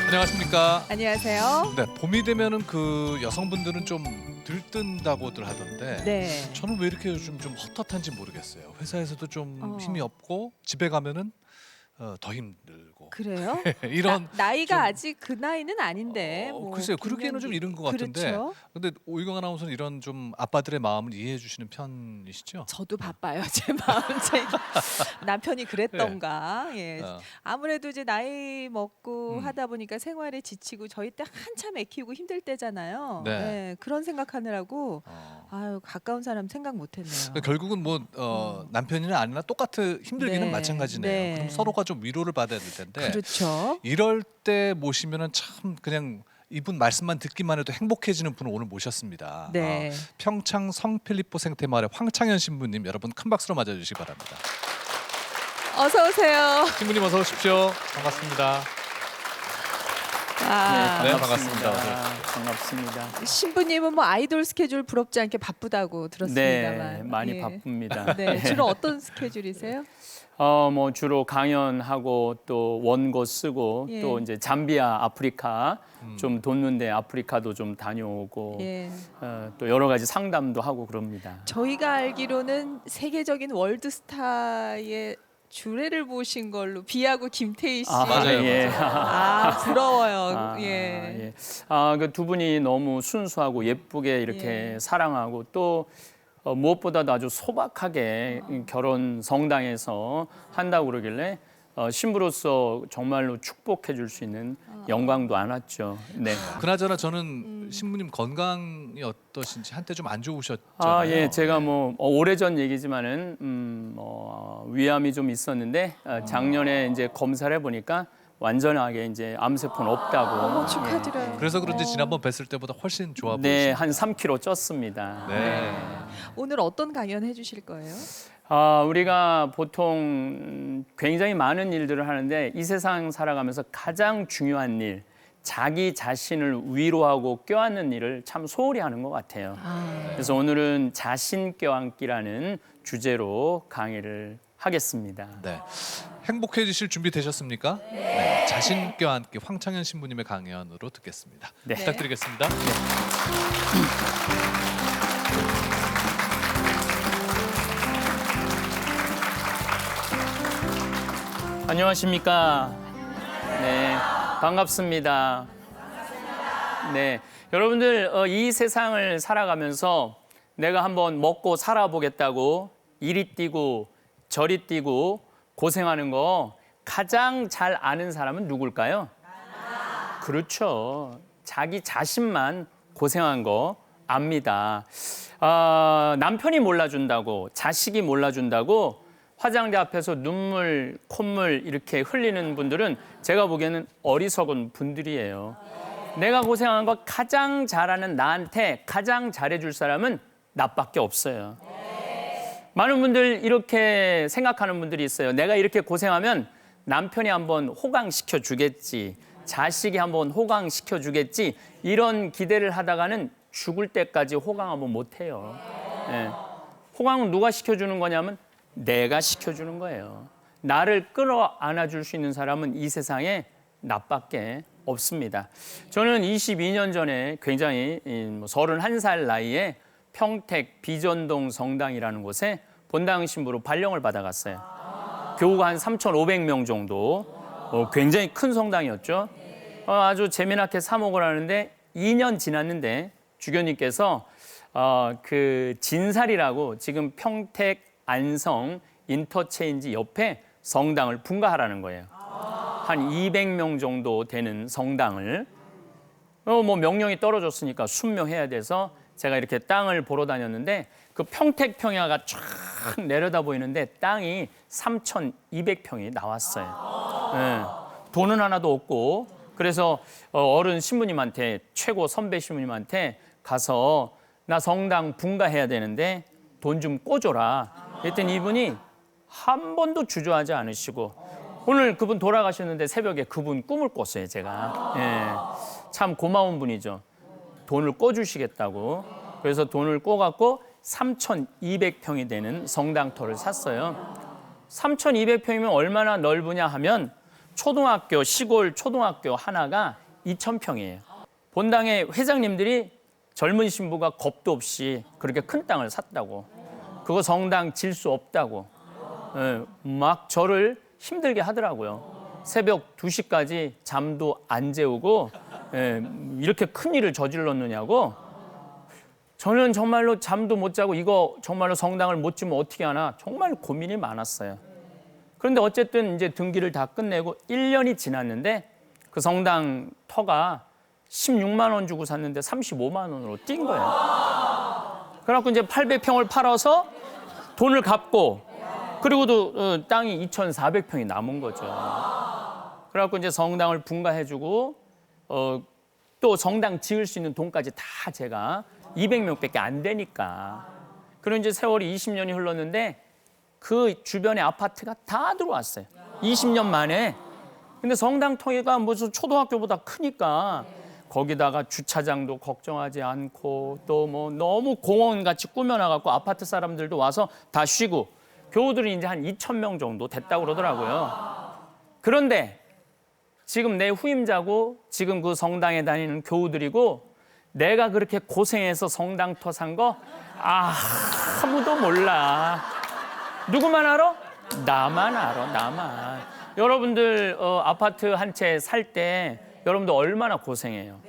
안녕하십니까. 안녕하세요. 네, 봄이 되면은 그 여성분들은 좀 들뜬다고들 하던데 네. 저는 왜 이렇게 요즘 좀 헛헛한지 모르겠어요. 회사에서도 좀 어. 힘이 없고 집에 가면은 더 힘들고 그래요? 이런 나이가 좀 아직 그 나이는 아닌데. 글쎄요. 그러기에는 좀 이른 것 같은데. 그렇죠. 근데 오이경 아나운서는 이런 좀 아빠들의 마음을 이해해 주시는 편이시죠? 저도 바빠요. 제 마음 제 남편이 그랬던가. 예. 어, 아무래도 이제 나이 먹고 음. 하다 보니까 생활에 지치고 저희 때 한참 애 키우고 힘들 때잖아요. 네. 예. 그런 생각하느라고 어. 아유, 가까운 사람 생각 못 했네요. 그러니까 결국은 뭐 남편이나 아내나 똑같은 힘들기는 네. 마찬가지네요. 네. 그럼 서로가 좀 위로를 받아야 될 텐데 그렇죠. 이럴 때 모시면은 참 그냥 이분 말씀만 듣기만 해도 행복해지는 분을 오늘 모셨습니다. 네. 평창 성필리포 생태마을의 황창현 신부님, 여러분 큰 박수로 맞아주시기 바랍니다. 어서 오세요. 신부님 어서 오십시오. 반갑습니다. 아. 네, 반갑습니다. 반갑습니다. 신부님은 뭐 아이돌 스케줄 부럽지 않게 바쁘다고 들었습니다만. 네, 많이 예. 바쁩니다. 네, 주로 어떤 스케줄이세요? 뭐 주로 강연하고 또 원고 쓰고 예. 또 이제 잠비아, 아프리카 좀 돕는데 아프리카도 좀 다녀오고 예. 또 여러 가지 상담도 하고 그럽니다. 저희가 알기로는 세계적인 월드스타의 주례를 보신 걸로 비하고 김태희 씨. 맞아요, 예. 부러워요. 예. 그 두 분이 너무 순수하고 예쁘게 이렇게 예. 사랑하고 또 무엇보다도 아주 소박하게 결혼 성당에서 한다고 그러길래 신부로서 정말로 축복해 줄 수 있는 영광도 안았죠. 네. 그나저나 저는 신부님 건강이 어떠신지 한때 좀 안 좋으셨잖아요. 예, 제가 뭐 오래전 얘기지만은 위암이 좀 있었는데 작년에 이제 검사를 해보니까 완전하게 이제 암세포는 없다고. 어머, 축하드려요. 그래서 그런지 지난번 뵀을 때보다 훨씬 좋아 네, 보이시죠. 한 3kg 쪘습니다. 네. 오늘 어떤 강연 해주실 거예요? 우리가 보통 굉장히 많은 일들을 하는데 이 세상 살아가면서 가장 중요한 일, 자기 자신을 위로하고 껴안는 일을 참 소홀히 하는 것 같아요. 그래서 오늘은 자신 껴안기라는 주제로 강의를 하겠습니다. 네. 행복해지실 준비 되셨습니까? 네. 자신 껴안기 황창현 신부님의 강연으로 듣겠습니다. 네. 부탁드리겠습니다. 안녕하십니까? 네, 반갑습니다. 네, 여러분들 이 세상을 살아가면서 내가 한번 먹고 살아보겠다고 이리 뛰고 저리 뛰고 고생하는 거 가장 잘 아는 사람은 누굴까요? 그렇죠. 자기 자신만 고생한 거 압니다. 남편이 몰라준다고, 자식이 몰라준다고 화장대 앞에서 눈물, 콧물 이렇게 흘리는 분들은 제가 보기에는 어리석은 분들이에요. 내가 고생한 거 가장 잘하는 나한테 가장 잘해줄 사람은 나밖에 없어요. 많은 분들 이렇게 생각하는 분들이 있어요. 내가 이렇게 고생하면 남편이 한번 호강시켜 주겠지, 자식이 한번 호강시켜 주겠지, 이런 기대를 하다가는 죽을 때까지 호강 한번 못 해요. 예. 호강은 누가 시켜주는 거냐면 내가 시켜주는 거예요. 나를 끌어안아 줄 수 있는 사람은 이 세상에 나밖에 없습니다. 저는 22년 전에 굉장히 31살 나이에 평택 비전동 성당이라는 곳에 본당 신부로 발령을 받아갔어요. 교우가 한 3,500명 정도, 굉장히 큰 성당이었죠. 아주 재미나게 사목을 하는데 2년 지났는데 주교님께서 그 진살이라고 지금 평택 안성 인터체인지 옆에 성당을 분가하라는 거예요. 한 200명 정도 되는 성당을 뭐 명령이 떨어졌으니까 순명해야 돼서 제가 이렇게 땅을 보러 다녔는데 그 평택 평야가 쫙 내려다 보이는데 땅이 3,200평이 나왔어요. 네. 돈은 하나도 없고 그래서 어른 신부님한테 최고 선배 신부님한테 가서 나 성당 분가해야 되는데 돈 좀 꿔줘라. 그랬더니 이분이 한 번도 주저하지 않으시고 오늘 그분 돌아가셨는데 새벽에 그분 꿈을 꿨어요, 제가. 예. 참 고마운 분이죠. 돈을 꿔주시겠다고. 그래서 돈을 꿔갖고 3,200평이 되는 성당터를 샀어요. 3,200평이면 얼마나 넓으냐 하면 초등학교, 시골 초등학교 하나가 2,000평이에요. 본당의 회장님들이 젊은 신부가 겁도 없이 그렇게 큰 땅을 샀다고. 그거 성당 질 수 없다고. 막 저를 힘들게 하더라고요. 새벽 2시까지 잠도 안 재우고 이렇게 큰 일을 저질렀느냐고. 저는 정말로 잠도 못 자고 이거 정말로 성당을 못 지면 어떻게 하나 정말 고민이 많았어요. 그런데 어쨌든 이제 등기를 다 끝내고 1년이 지났는데 그 성당 터가 16만 원 주고 샀는데 35만 원으로 뛴 거예요. 그래갖고 이제 800평을 팔아서 돈을 갚고 그리고도 땅이 2,400평이 남은 거죠. 그래갖고 이제 성당을 분가해주고 또 성당 지을 수 있는 돈까지 다 제가 200명밖에 안 되니까. 그리고 이제 세월이 20년이 흘렀는데 그 주변에 아파트가 다 들어왔어요. 20년 만에. 근데 성당 통해가 무슨 초등학교보다 크니까 거기다가 주차장도 걱정하지 않고 또 뭐 너무 공원같이 꾸며놔갖고 아파트 사람들도 와서 다 쉬고 교우들이 이제 한 2,000명 정도 됐다고 그러더라고요. 그런데 지금 내 후임자고 지금 그 성당에 다니는 교우들이고 내가 그렇게 고생해서 성당터 산 거 아무도 몰라. 누구만 알아? 나만 알아, 나만. 여러분들 아파트 한 채 살 때 여러분들 얼마나 고생해요.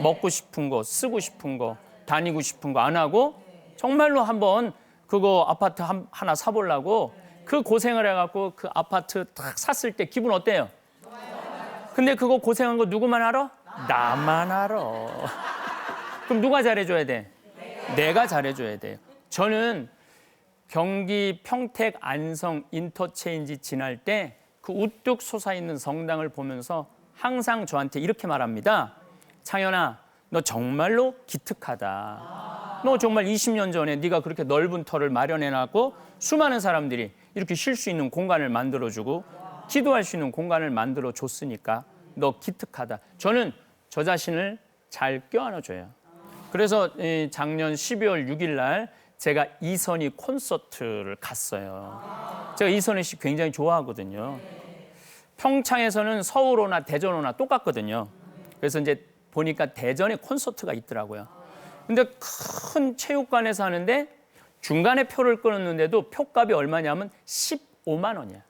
먹고 싶은 거, 쓰고 싶은 거, 다니고 싶은 거 안 하고 정말로 한번 그거 아파트 하나 사보려고 그 고생을 해갖고 그 아파트 딱 샀을 때 기분 어때요? 근데 그거 고생한 거 누구만 알아? 나만 알아. 그럼 누가 잘해줘야 돼? 내가 잘해줘야 돼요. 저는 경기 평택 안성 인터체인지 지날 때 그 우뚝 솟아있는 성당을 보면서 항상 저한테 이렇게 말합니다. 창현아, 너 정말로 기특하다. 너 정말 20년 전에 네가 그렇게 넓은 터를 마련해놨고 수많은 사람들이 이렇게 쉴 수 있는 공간을 만들어주고 기도할 수 있는 공간을 만들어줬으니까 너 기특하다. 저는 저 자신을 잘 껴안아줘요. 그래서 작년 12월 6일 날 제가 이선희 콘서트를 갔어요. 제가 이선희 씨 굉장히 좋아하거든요. 평창에서는 서울 오나 대전 오나 똑같거든요. 그래서 이제 보니까 대전에 콘서트가 있더라고요. 근데 큰 체육관에서 하는데 중간에 표를 끊었는데도 표값이 얼마냐면 15만 원이야.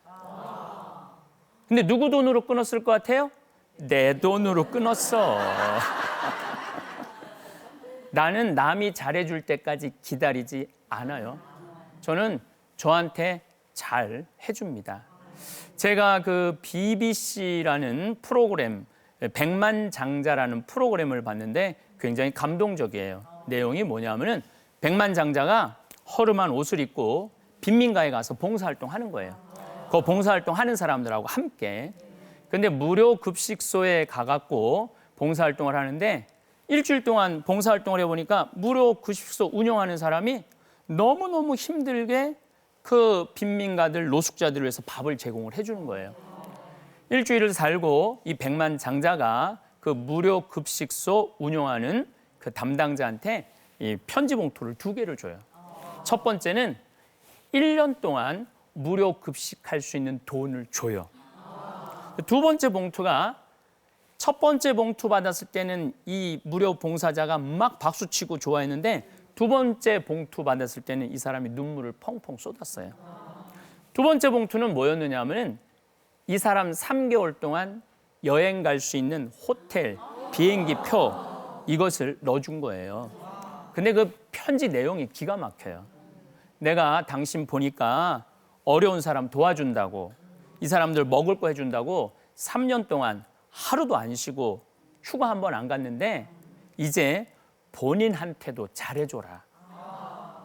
근데 누구 돈으로 끊었을 것 같아요? 내 돈으로 끊었어. 나는 남이 잘해줄 때까지 기다리지 않아요. 저는 저한테 잘 해줍니다. 제가 그 BBC라는 프로그램, 백만장자라는 프로그램을 봤는데 굉장히 감동적이에요. 내용이 뭐냐면은 백만장자가 허름한 옷을 입고 빈민가에 가서 봉사활동 하는 거예요. 그 봉사활동 하는 사람들하고 함께. 근데 무료 급식소에 가갖고 봉사활동을 하는데 일주일 동안 봉사활동을 해보니까 무료 급식소 운영하는 사람이 너무너무 힘들게 그 빈민가들, 노숙자들을 위해서 밥을 제공을 해주는 거예요. 일주일을 살고 이 백만장자가 그 무료 급식소 운영하는 그 담당자한테 이 편지 봉투를 2개를 줘요. 첫 번째는 1년 동안 무료 급식할 수 있는 돈을 줘요. 두 번째 봉투가 첫 번째 봉투 받았을 때는 이 무료 봉사자가 막 박수치고 좋아했는데 두 번째 봉투 받았을 때는 이 사람이 눈물을 펑펑 쏟았어요. 두 번째 봉투는 뭐였느냐 하면 이 사람 3개월 동안 여행 갈 수 있는 호텔, 비행기 표 이것을 넣어준 거예요. 근데 그 편지 내용이 기가 막혀요. 내가 당신 보니까 어려운 사람 도와준다고 이 사람들 먹을 거 해준다고 3년 동안 하루도 안 쉬고 휴가 한 번 안 갔는데 이제 본인한테도 잘해줘라.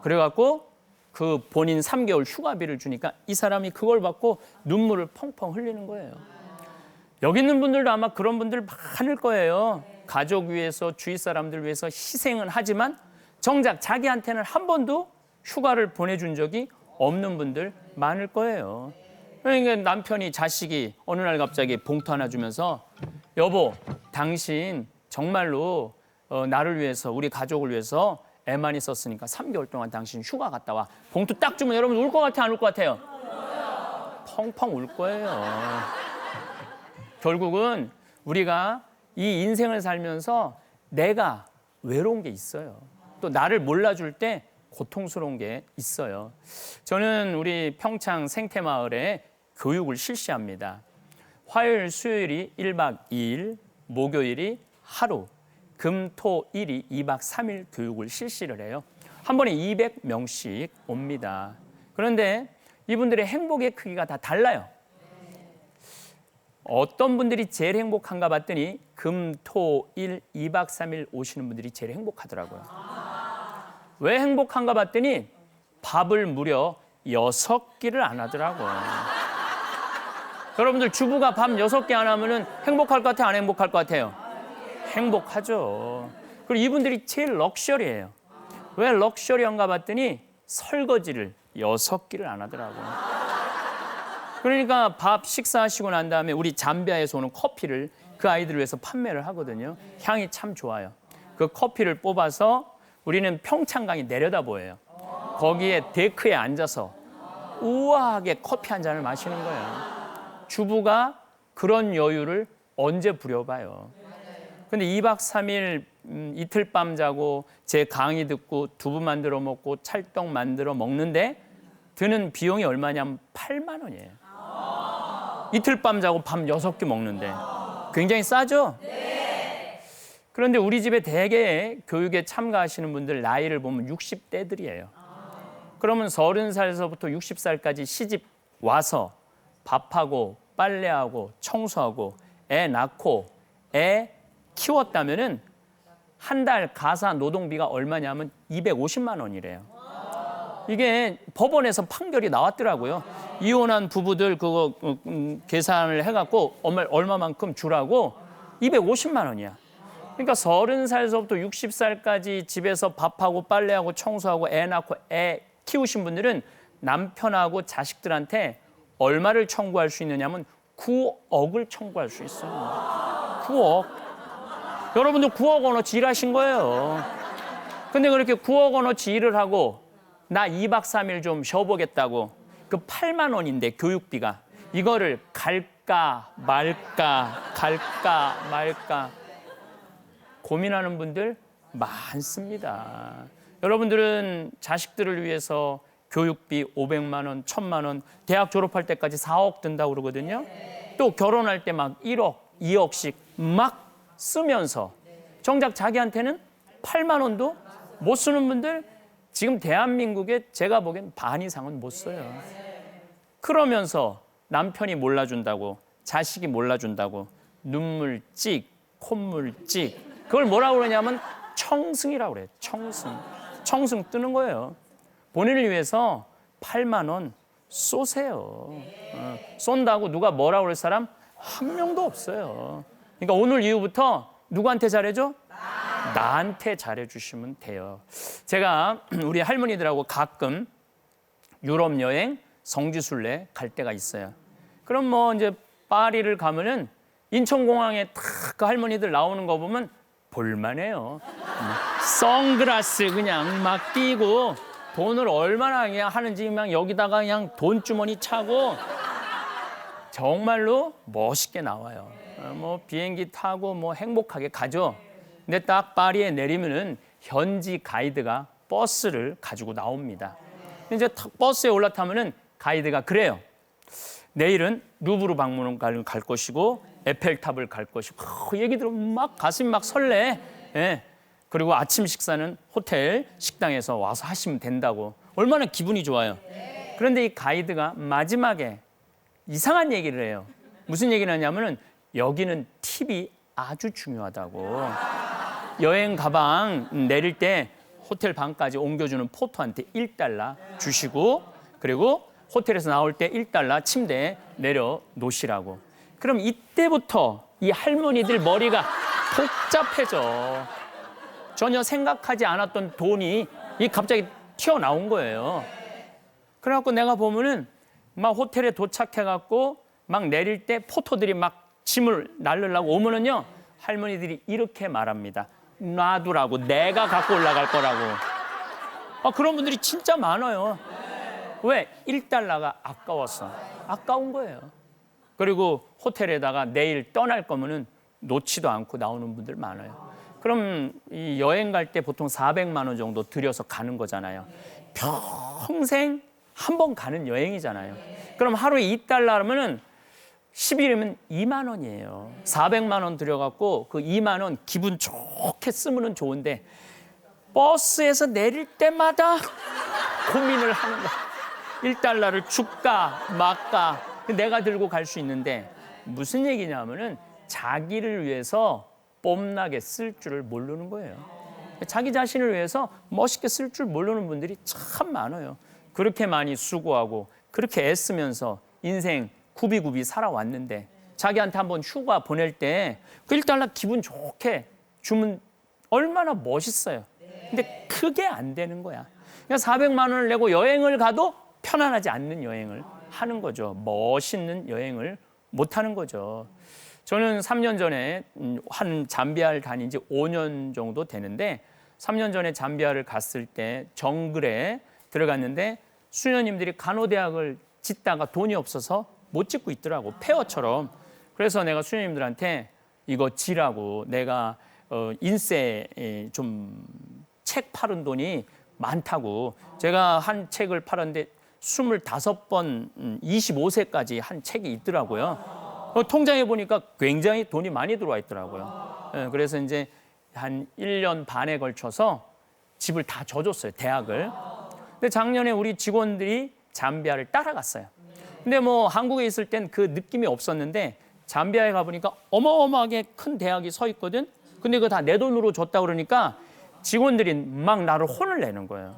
그래갖고 그 본인 3개월 휴가비를 주니까 이 사람이 그걸 받고 눈물을 펑펑 흘리는 거예요. 여기 있는 분들도 아마 그런 분들 많을 거예요. 가족 위해서 주위 사람들 위해서 희생은 하지만 정작 자기한테는 한 번도 휴가를 보내준 적이 없는 분들 많을 거예요. 그러니까 남편이 자식이 어느 날 갑자기 봉투 하나 주면서 여보, 당신 정말로 나를 위해서 우리 가족을 위해서 애 많이 썼으니까 3개월 동안 당신 휴가 갔다 와. 봉투 딱 주면 여러분 울 것 같아 안 울 것 같아요? 펑펑 울 거예요. 결국은 우리가 이 인생을 살면서 내가 외로운 게 있어요. 또 나를 몰라줄 때 고통스러운 게 있어요. 저는 우리 평창 생태마을에 교육을 실시합니다. 화요일, 수요일이 1박 2일, 목요일이 하루, 금, 토, 일이 2박 3일 교육을 실시를 해요. 한 번에 200명씩 옵니다. 그런데 이분들의 행복의 크기가 다 달라요. 어떤 분들이 제일 행복한가 봤더니 금, 토, 일, 2박 3일 오시는 분들이 제일 행복하더라고요. 왜 행복한가 봤더니 밥을 무려 6끼를 안 하더라고요. 여러분들 주부가 밥 6개 안 하면 행복할 것 같아요? 안 행복할 것 같아요? 행복하죠. 그리고 이분들이 제일 럭셔리해요. 왜 럭셔리한가 봤더니 설거지를 6끼를 안 하더라고요. 그러니까 밥 식사하시고 난 다음에 우리 잠비아에서 오는 커피를 그 아이들을 위해서 판매를 하거든요. 향이 참 좋아요. 그 커피를 뽑아서 우리는 평창강이 내려다 보여요. 거기에 데크에 앉아서 우아하게 커피 한 잔을 마시는 거예요. 주부가 그런 여유를 언제 부려봐요. 근데 2박 3일 이틀 밤 자고 제 강의 듣고 두부 만들어 먹고 찰떡 만들어 먹는데 드는 비용이 얼마냐면 8만 원이에요. 이틀 밤 자고 밥 6개 먹는데 굉장히 싸죠? 그런데 우리 집에 대개 교육에 참가하시는 분들 나이를 보면 60대들이에요. 그러면 30살에서부터 60살까지 시집 와서 밥하고 빨래하고 청소하고 애 낳고 애 키웠다면은 한 달 가사 노동비가 얼마냐면 250만 원이래요. 이게 법원에서 판결이 나왔더라고요. 이혼한 부부들 그거 계산을 해갖고 얼마만큼 주라고 250만 원이야. 그러니까 30살에서부터 60살까지 집에서 밥하고 빨래하고 청소하고 애 낳고 애 키우신 분들은 남편하고 자식들한테 얼마를 청구할 수 있느냐면 9억을 청구할 수 있어요. 9억. 여러분들 9억 원어치 일하신 거예요. 근데 그렇게 9억 원어치 일을 하고 나 2박 3일 좀 쉬어보겠다고 그 8만 원인데 교육비가 이거를 갈까 말까 고민하는 분들 많습니다. 여러분들은 자식들을 위해서 교육비 500만 원, 1000만 원, 대학 졸업할 때까지 4억 든다고 그러거든요. 또 결혼할 때 막 1억, 2억씩 막 쓰면서 정작 자기한테는 8만 원도 못 쓰는 분들 지금 대한민국에 제가 보기엔 반 이상은 못 써요. 그러면서 남편이 몰라준다고, 자식이 몰라준다고 눈물 찍, 콧물 찍 그걸 뭐라고 그러냐면 청승이라고 그래요. 청승 뜨는 거예요. 본인을 위해서 8만 원 쏘세요. 쏜다고 누가 뭐라고 그럴 사람 한 명도 없어요. 그러니까 오늘 이후부터 누구한테 잘해줘? 나한테 잘해주시면 돼요. 제가 우리 할머니들하고 가끔 유럽 여행, 성지순례 갈 때가 있어요. 그럼 뭐 이제 파리를 가면은 인천공항에 탁 그 할머니들 나오는 거 보면 볼만해요. 선글라스 그냥 막 끼고 돈을 얼마나 그냥 하는지 그냥 여기다가 그냥 돈 주머니 차고 정말로 멋있게 나와요. 뭐 비행기 타고 뭐 행복하게 가죠. 근데 딱 파리에 내리면은 현지 가이드가 버스를 가지고 나옵니다. 이제 버스에 올라타면은 가이드가 그래요. 내일은 루브르 박물관 갈 것이고 에펠탑을 갈 것이고 얘기 들으면 막 가슴이 막 설레. 예. 그리고 아침 식사는 호텔 식당에서 와서 하시면 된다고. 얼마나 기분이 좋아요. 그런데 이 가이드가 마지막에 이상한 얘기를 해요. 무슨 얘기를 하냐면은 여기는 팁이 아주 중요하다고. 여행 가방 내릴 때 호텔 방까지 옮겨주는 포터한테 1달러 주시고 그리고 호텔에서 나올 때 1달러 침대에 내려놓으시라고. 그럼 이때부터 이 할머니들 머리가 복잡해져. 전혀 생각하지 않았던 돈이 갑자기 튀어나온 거예요. 그래갖고 내가 보면은 막 호텔에 도착해갖고 막 내릴 때 포터들이 막 짐을 날르려고 오면은요 할머니들이 이렇게 말합니다. 놔두라고, 내가 갖고 올라갈 거라고. 그런 분들이 진짜 많아요. 왜? 1달러가 아까워서. 아까운 거예요. 그리고 호텔에다가 내일 떠날 거면은 놓지도 않고 나오는 분들 많아요. 그럼 이 여행 갈 때 보통 400만 원 정도 들여서 가는 거잖아요. 평생 한 번 가는 여행이잖아요. 그럼 하루에 $2라면은 10일이면 2만 원이에요. 400만 원 들여갖고 그 2만 원 기분 좋게 쓰면은 좋은데 버스에서 내릴 때마다 고민을 하는 거야. $1를 줄까 말까. 내가 들고 갈 수 있는데 무슨 얘기냐면은 자기를 위해서 뽐나게 쓸 줄을 모르는 거예요. 자기 자신을 위해서 멋있게 쓸 줄 모르는 분들이 참 많아요. 그렇게 많이 수고하고 그렇게 애쓰면서 인생 굽이굽이 살아왔는데 자기한테 한번 휴가 보낼 때 그 $1 기분 좋게 주면 얼마나 멋있어요. 근데 그게 안 되는 거야. 그러니까 400만 원을 내고 여행을 가도 편안하지 않는 여행을 하는 거죠. 멋있는 여행을 못 하는 거죠. 저는 3년 전에 한 잠비아를 다닌 지 5년 정도 되는데 3년 전에 잠비아를 갔을 때 정글에 들어갔는데 수녀님들이 간호대학을 짓다가 돈이 없어서 못 짓고 있더라고. 폐허처럼. 그래서 내가 수녀님들한테 이거 지라고 내가 인쇄 좀 책 파는 돈이 많다고. 제가 한 책을 팔았는데 25번 25세까지 한 책이 있더라고요. 통장에 보니까 굉장히 돈이 많이 들어와 있더라고요. 그래서 이제 한 1년 반에 걸쳐서 집을 다 져줬어요. 대학을. 근데 작년에 우리 직원들이 잠비아를 따라갔어요. 근데 뭐 한국에 있을 땐 그 느낌이 없었는데 잠비아에 가보니까 어마어마하게 큰 대학이 서 있거든. 근데 그거 다 내 돈으로 줬다 그러니까 직원들이 막 나를 혼을 내는 거예요.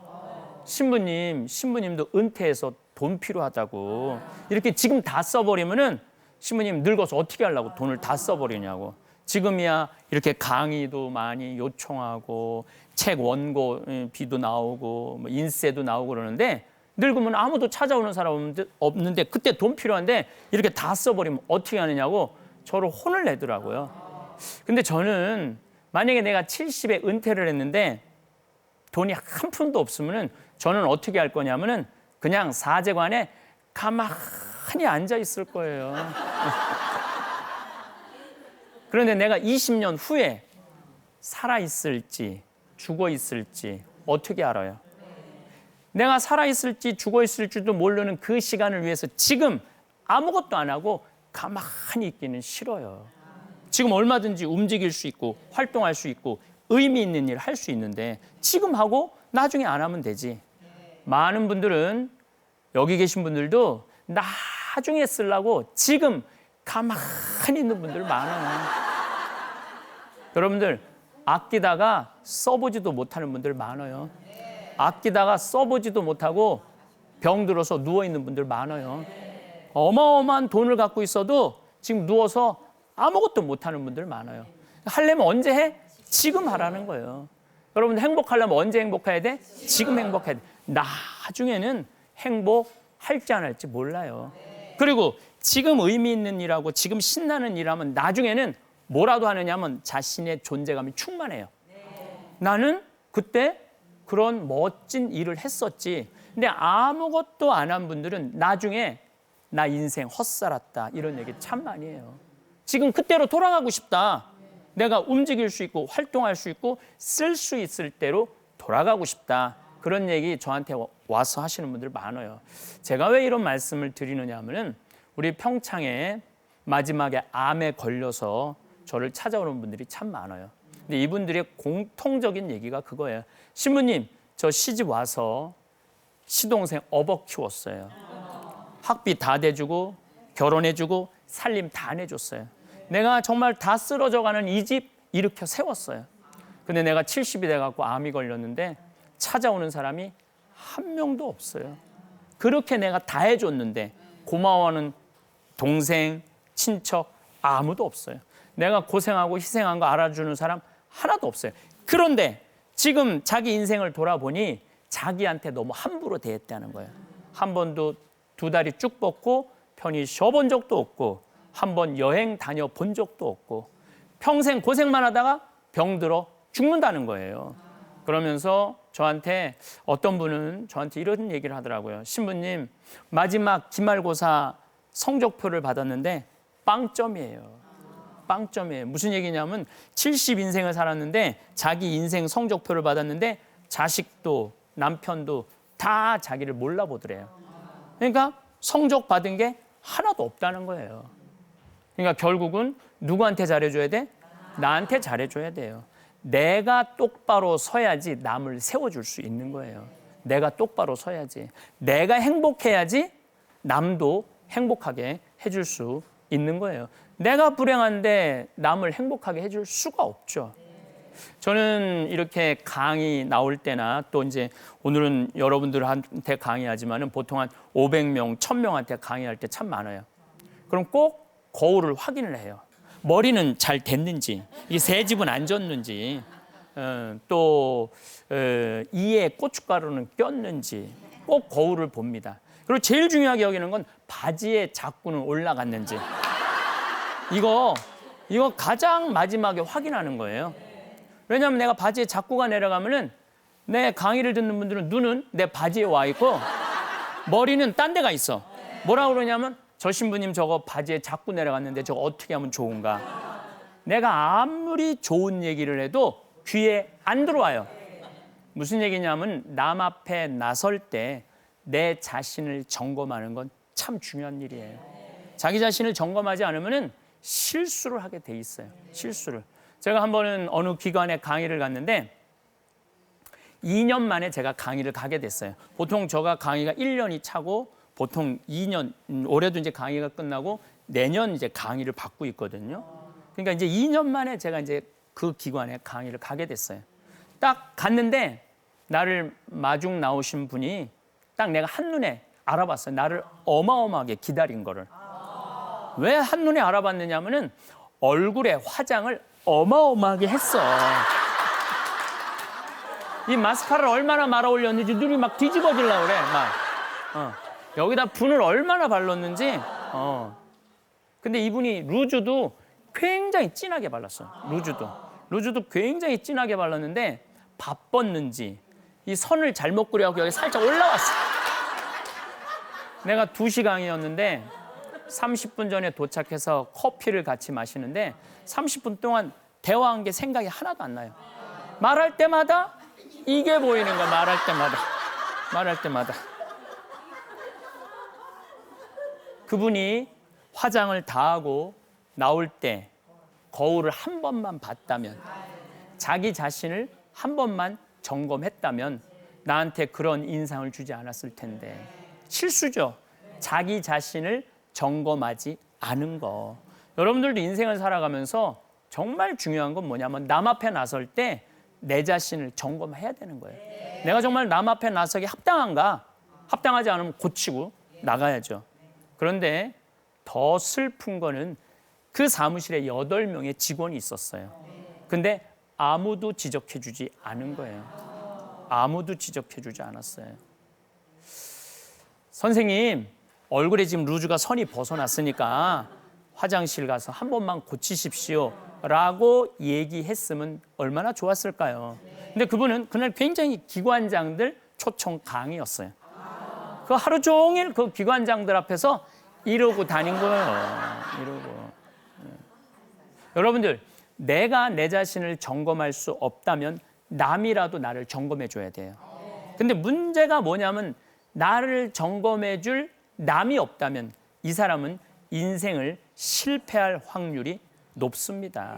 신부님도 은퇴해서 돈 필요하다고. 이렇게 지금 다 써버리면은 신부님 늙어서 어떻게 하려고 돈을 다 써버리냐고. 지금이야 이렇게 강의도 많이 요청하고 책 원고 비도 나오고 뭐 인쇄도 나오고 그러는데 늙으면 아무도 찾아오는 사람 없는데 그때 돈 필요한데 이렇게 다 써버리면 어떻게 하느냐고 저를 혼을 내더라고요. 근데 저는 만약에 내가 70에 은퇴를 했는데 돈이 한 푼도 없으면은 저는 어떻게 할 거냐면은 그냥 사제관에 가만히 앉아 있을 거예요. 그런데 내가 20년 후에 살아 있을지 죽어 있을지 어떻게 알아요? 내가 살아 있을지 죽어 있을지도 모르는 그 시간을 위해서 지금 아무것도 안 하고 가만히 있기는 싫어요. 지금 얼마든지 움직일 수 있고 활동할 수 있고 의미 있는 일 할 수 있는데 지금 하고 나중에 안 하면 되지. 많은 분들은 여기 계신 분들도 나중에 쓰려고 지금 가만히 있는 분들 많아요. 여러분들 아끼다가 써보지도 못하는 분들 많아요. 아끼다가 써보지도 못하고 병들어서 누워있는 분들 많아요. 어마어마한 돈을 갖고 있어도 지금 누워서 아무것도 못하는 분들 많아요. 하려면 언제 해? 지금 하라는 거예요. 여러분 행복하려면 언제 행복해야 돼? 지금 행복해야 돼. 나중에는 행복할지 안 할지 몰라요. 그리고 지금 의미 있는 일하고 지금 신나는 일하면 나중에는 뭐라도 하느냐면 자신의 존재감이 충만해요. 나는 그때 그런 멋진 일을 했었지. 근데 아무것도 안 한 분들은 나중에 나 인생 헛살았다 이런 얘기 참 많이 해요. 지금 그때로 돌아가고 싶다. 내가 움직일 수 있고 활동할 수 있고 쓸 수 있을 때로 돌아가고 싶다. 그런 얘기 저한테 와서 하시는 분들 많아요. 제가 왜 이런 말씀을 드리느냐 하면은 우리 평창에 마지막에 암에 걸려서 저를 찾아오는 분들이 참 많아요. 근데 이분들의 공통적인 얘기가 그거예요. 신부님, 저 시집 와서 시동생 업어 키웠어요. 학비 다 대주고 결혼해주고 살림 다 내줬어요. 내가 정말 다 쓰러져가는 이 집 일으켜 세웠어요. 근데 내가 70이 돼갖고 암이 걸렸는데 찾아오는 사람이 한 명도 없어요. 그렇게 내가 다 해줬는데 고마워하는 동생, 친척 아무도 없어요. 내가 고생하고 희생한 거 알아주는 사람 하나도 없어요. 그런데 지금 자기 인생을 돌아보니 자기한테 너무 함부로 대했다는 거예요. 한 번도 두 다리 쭉 뻗고 편히 쉬어본 적도 없고 한 번 여행 다녀본 적도 없고 평생 고생만 하다가 병들어 죽는다는 거예요. 그러면서 저한테 어떤 분은 저한테 이런 얘기를 하더라고요. 신부님, 마지막 기말고사 성적표를 받았는데 빵점이에요. 빵점이에요. 무슨 얘기냐면 70인생을 살았는데 자기 인생 성적표를 받았는데 자식도 남편도 다 자기를 몰라보더래요. 그러니까 성적 받은 게 하나도 없다는 거예요. 그러니까 결국은 누구한테 잘해줘야 돼? 나한테 잘해줘야 돼요. 내가 똑바로 서야지 남을 세워줄 수 있는 거예요. 내가 똑바로 서야지. 내가 행복해야지 남도 행복하게 해줄 수 있는 거예요. 내가 불행한데 남을 행복하게 해줄 수가 없죠. 저는 이렇게 강의 나올 때나 또 이제 오늘은 여러분들한테 강의하지만은 보통 한 500명, 1000명한테 강의할 때 참 많아요. 그럼 꼭 거울을 확인을 해요. 머리는 잘 됐는지, 이게 새 집은 안 졌는지, 또 이에 고춧가루는 꼈는지 꼭 거울을 봅니다. 그리고 제일 중요하게 여기는 건 바지에 자꾸는 올라갔는지. 이거 가장 마지막에 확인하는 거예요. 왜냐하면 내가 바지에 자꾸가 내려가면은 내 강의를 듣는 분들은 눈은 내 바지에 와 있고 머리는 딴 데가 있어. 뭐라 그러냐면 저 신부님 저거 바지에 자꾸 내려갔는데 저거 어떻게 하면 좋은가. 내가 아무리 좋은 얘기를 해도 귀에 안 들어와요. 무슨 얘기냐면 남 앞에 나설 때 내 자신을 점검하는 건 참 중요한 일이에요. 자기 자신을 점검하지 않으면은 실수를 하게 돼 있어요. 실수를. 제가 한 번은 어느 기관에 강의를 갔는데 2년 만에 제가 강의를 가게 됐어요. 보통 제가 강의가 1년이 차고 보통 2년, 올해도 이제 강의가 끝나고 내년 이제 강의를 받고 있거든요. 그러니까 이제 2년 만에 제가 이제 그 기관에 강의를 가게 됐어요. 딱 갔는데 나를 마중 나오신 분이 딱 내가 한눈에 알아봤어요. 나를 어마어마하게 기다린 거를. 왜 한눈에 알아봤느냐면은 얼굴에 화장을 어마어마하게 했어. 이 마스카라를 얼마나 말아 올렸는지 눈이 막 뒤집어지려고 그래. 여기다 분을 얼마나 발랐는지. 근데 이분이 루즈도 굉장히 진하게 발랐어요. 루즈도 굉장히 진하게 발랐는데 바빴는지 이 선을 잘못 그려갖고 여기 살짝 올라왔어. 내가 2시 강의였는데 30분 전에 도착해서 커피를 같이 마시는데 30분 동안 대화한 게 생각이 하나도 안 나요. 말할 때마다 이게 보이는 거야. 말할 때마다. 그분이 화장을 다 하고 나올 때 거울을 한 번만 봤다면, 자기 자신을 한 번만 점검했다면 나한테 그런 인상을 주지 않았을 텐데. 실수죠. 자기 자신을 점검하지 않은 거. 여러분들도 인생을 살아가면서 정말 중요한 건 뭐냐면 남 앞에 나설 때 내 자신을 점검해야 되는 거예요. 내가 정말 남 앞에 나서기 합당한가? 합당하지 않으면 고치고 나가야죠. 그런데 더 슬픈 거는 그 사무실에 8명의 직원이 있었어요. 근데 아무도 지적해주지 않은 거예요. 아무도 지적해주지 않았어요. 선생님, 얼굴에 지금 루즈가 선이 벗어났으니까 화장실 가서 한 번만 고치십시오 라고 얘기했으면 얼마나 좋았을까요? 근데 그분은 그날 굉장히 기관장들 초청 강의였어요. 그 하루 종일 그 기관장들 앞에서 이러고 다닌 거예요. 이러고. 여러분들, 내가 내 자신을 점검할 수 없다면 남이라도 나를 점검해 줘야 돼요. 근데 문제가 뭐냐면 나를 점검해 줄 남이 없다면 이 사람은 인생을 실패할 확률이 높습니다.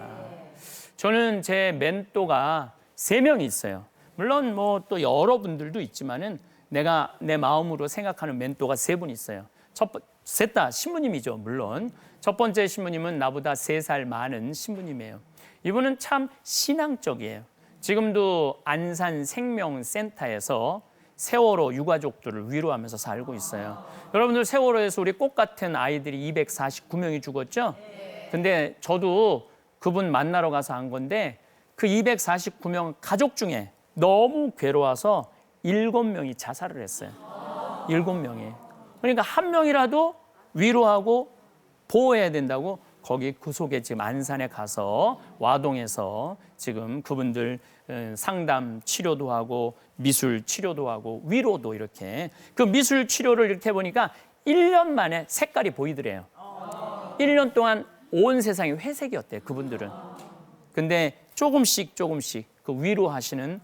저는 제 멘토가 3명이 있어요. 물론 뭐 또 여러분들도 있지만은 내가 내 마음으로 생각하는 멘토가 3분 있어요. 셋 다 신부님이죠, 물론. 첫 번째 신부님은 나보다 3살 많은 신부님이에요. 이분은 참 신앙적이에요. 지금도 안산 생명센터에서 세월호 유가족들을 위로하면서 살고 있어요. 여러분들 세월호에서 우리 꽃 같은 아이들이 249명이 죽었죠? 근데 저도 그분 만나러 가서 한 건데 그 249명 가족 중에 너무 괴로워서 7명이 자살을 했어요. 7명이. 그러니까 한 명이라도 위로하고 보호해야 된다고 거기 그 속에 지금 안산에 가서 와동에서 지금 그분들 상담 치료도 하고 미술 치료도 하고 위로도 이렇게 그 미술 치료를 이렇게 보니까 1년 만에 색깔이 보이더래요. 1년 동안 온 세상이 회색이었대요, 그분들은. 근데 조금씩 그 위로하시는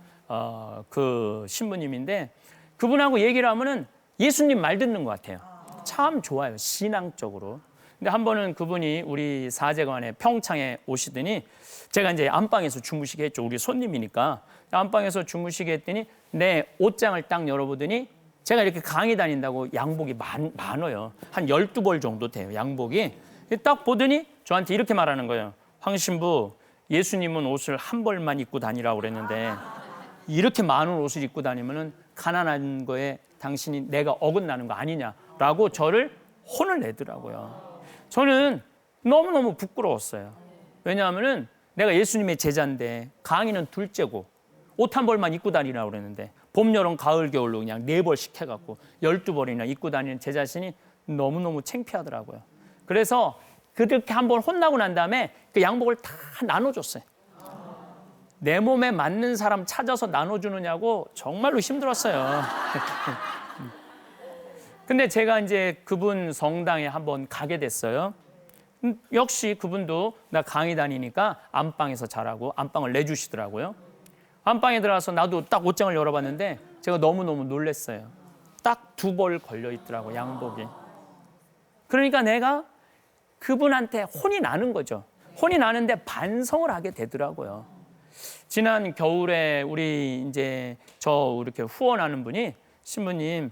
그 신부님인데, 그분하고 얘기를 하면은 예수님 말 듣는 것 같아요. 참 좋아요, 신앙적으로. 근데 한 번은 그분이 우리 사제관에 평창에 오시더니, 제가 이제 안방에서 주무시게 했죠. 우리 손님이니까. 안방에서 주무시게 했더니 내 옷장을 딱 열어보더니, 제가 이렇게 강의 다닌다고 양복이 많아요. 한 12벌 정도 돼요, 양복이. 딱 보더니 저한테 이렇게 말하는 거예요. 황 신부, 예수님은 옷을 한 벌만 입고 다니라고 그랬는데 이렇게 많은 옷을 입고 다니면은 가난한 거에 당신이 내가 어긋나는 거 아니냐라고 저를 혼을 내더라고요. 저는 너무너무 부끄러웠어요. 왜냐하면은 내가 예수님의 제자인데 강의는 둘째고 옷 한 벌만 입고 다니라고 그랬는데 봄, 여름, 가을, 겨울로 그냥 4벌씩 해갖고 12벌이나 입고 다니는 제 자신이 너무너무 창피하더라고요. 그래서 그렇게 한번 혼나고 난 다음에 그 양복을 다 나눠줬어요. 내 몸에 맞는 사람 찾아서 나눠주느냐고 정말로 힘들었어요. 근데 제가 이제 그분 성당에 한번 가게 됐어요. 역시 그분도 나 강의 다니니까 안방에서 자라고 안방을 내주시더라고요. 안방에 들어가서 나도 딱 옷장을 열어봤는데 제가 너무너무 놀랐어요. 딱 2벌 걸려있더라고, 양복이. 그러니까 내가 그분한테 혼이 나는 거죠. 혼이 나는데 반성을 하게 되더라고요. 지난 겨울에 우리 이제 저 이렇게 후원하는 분이, 신부님,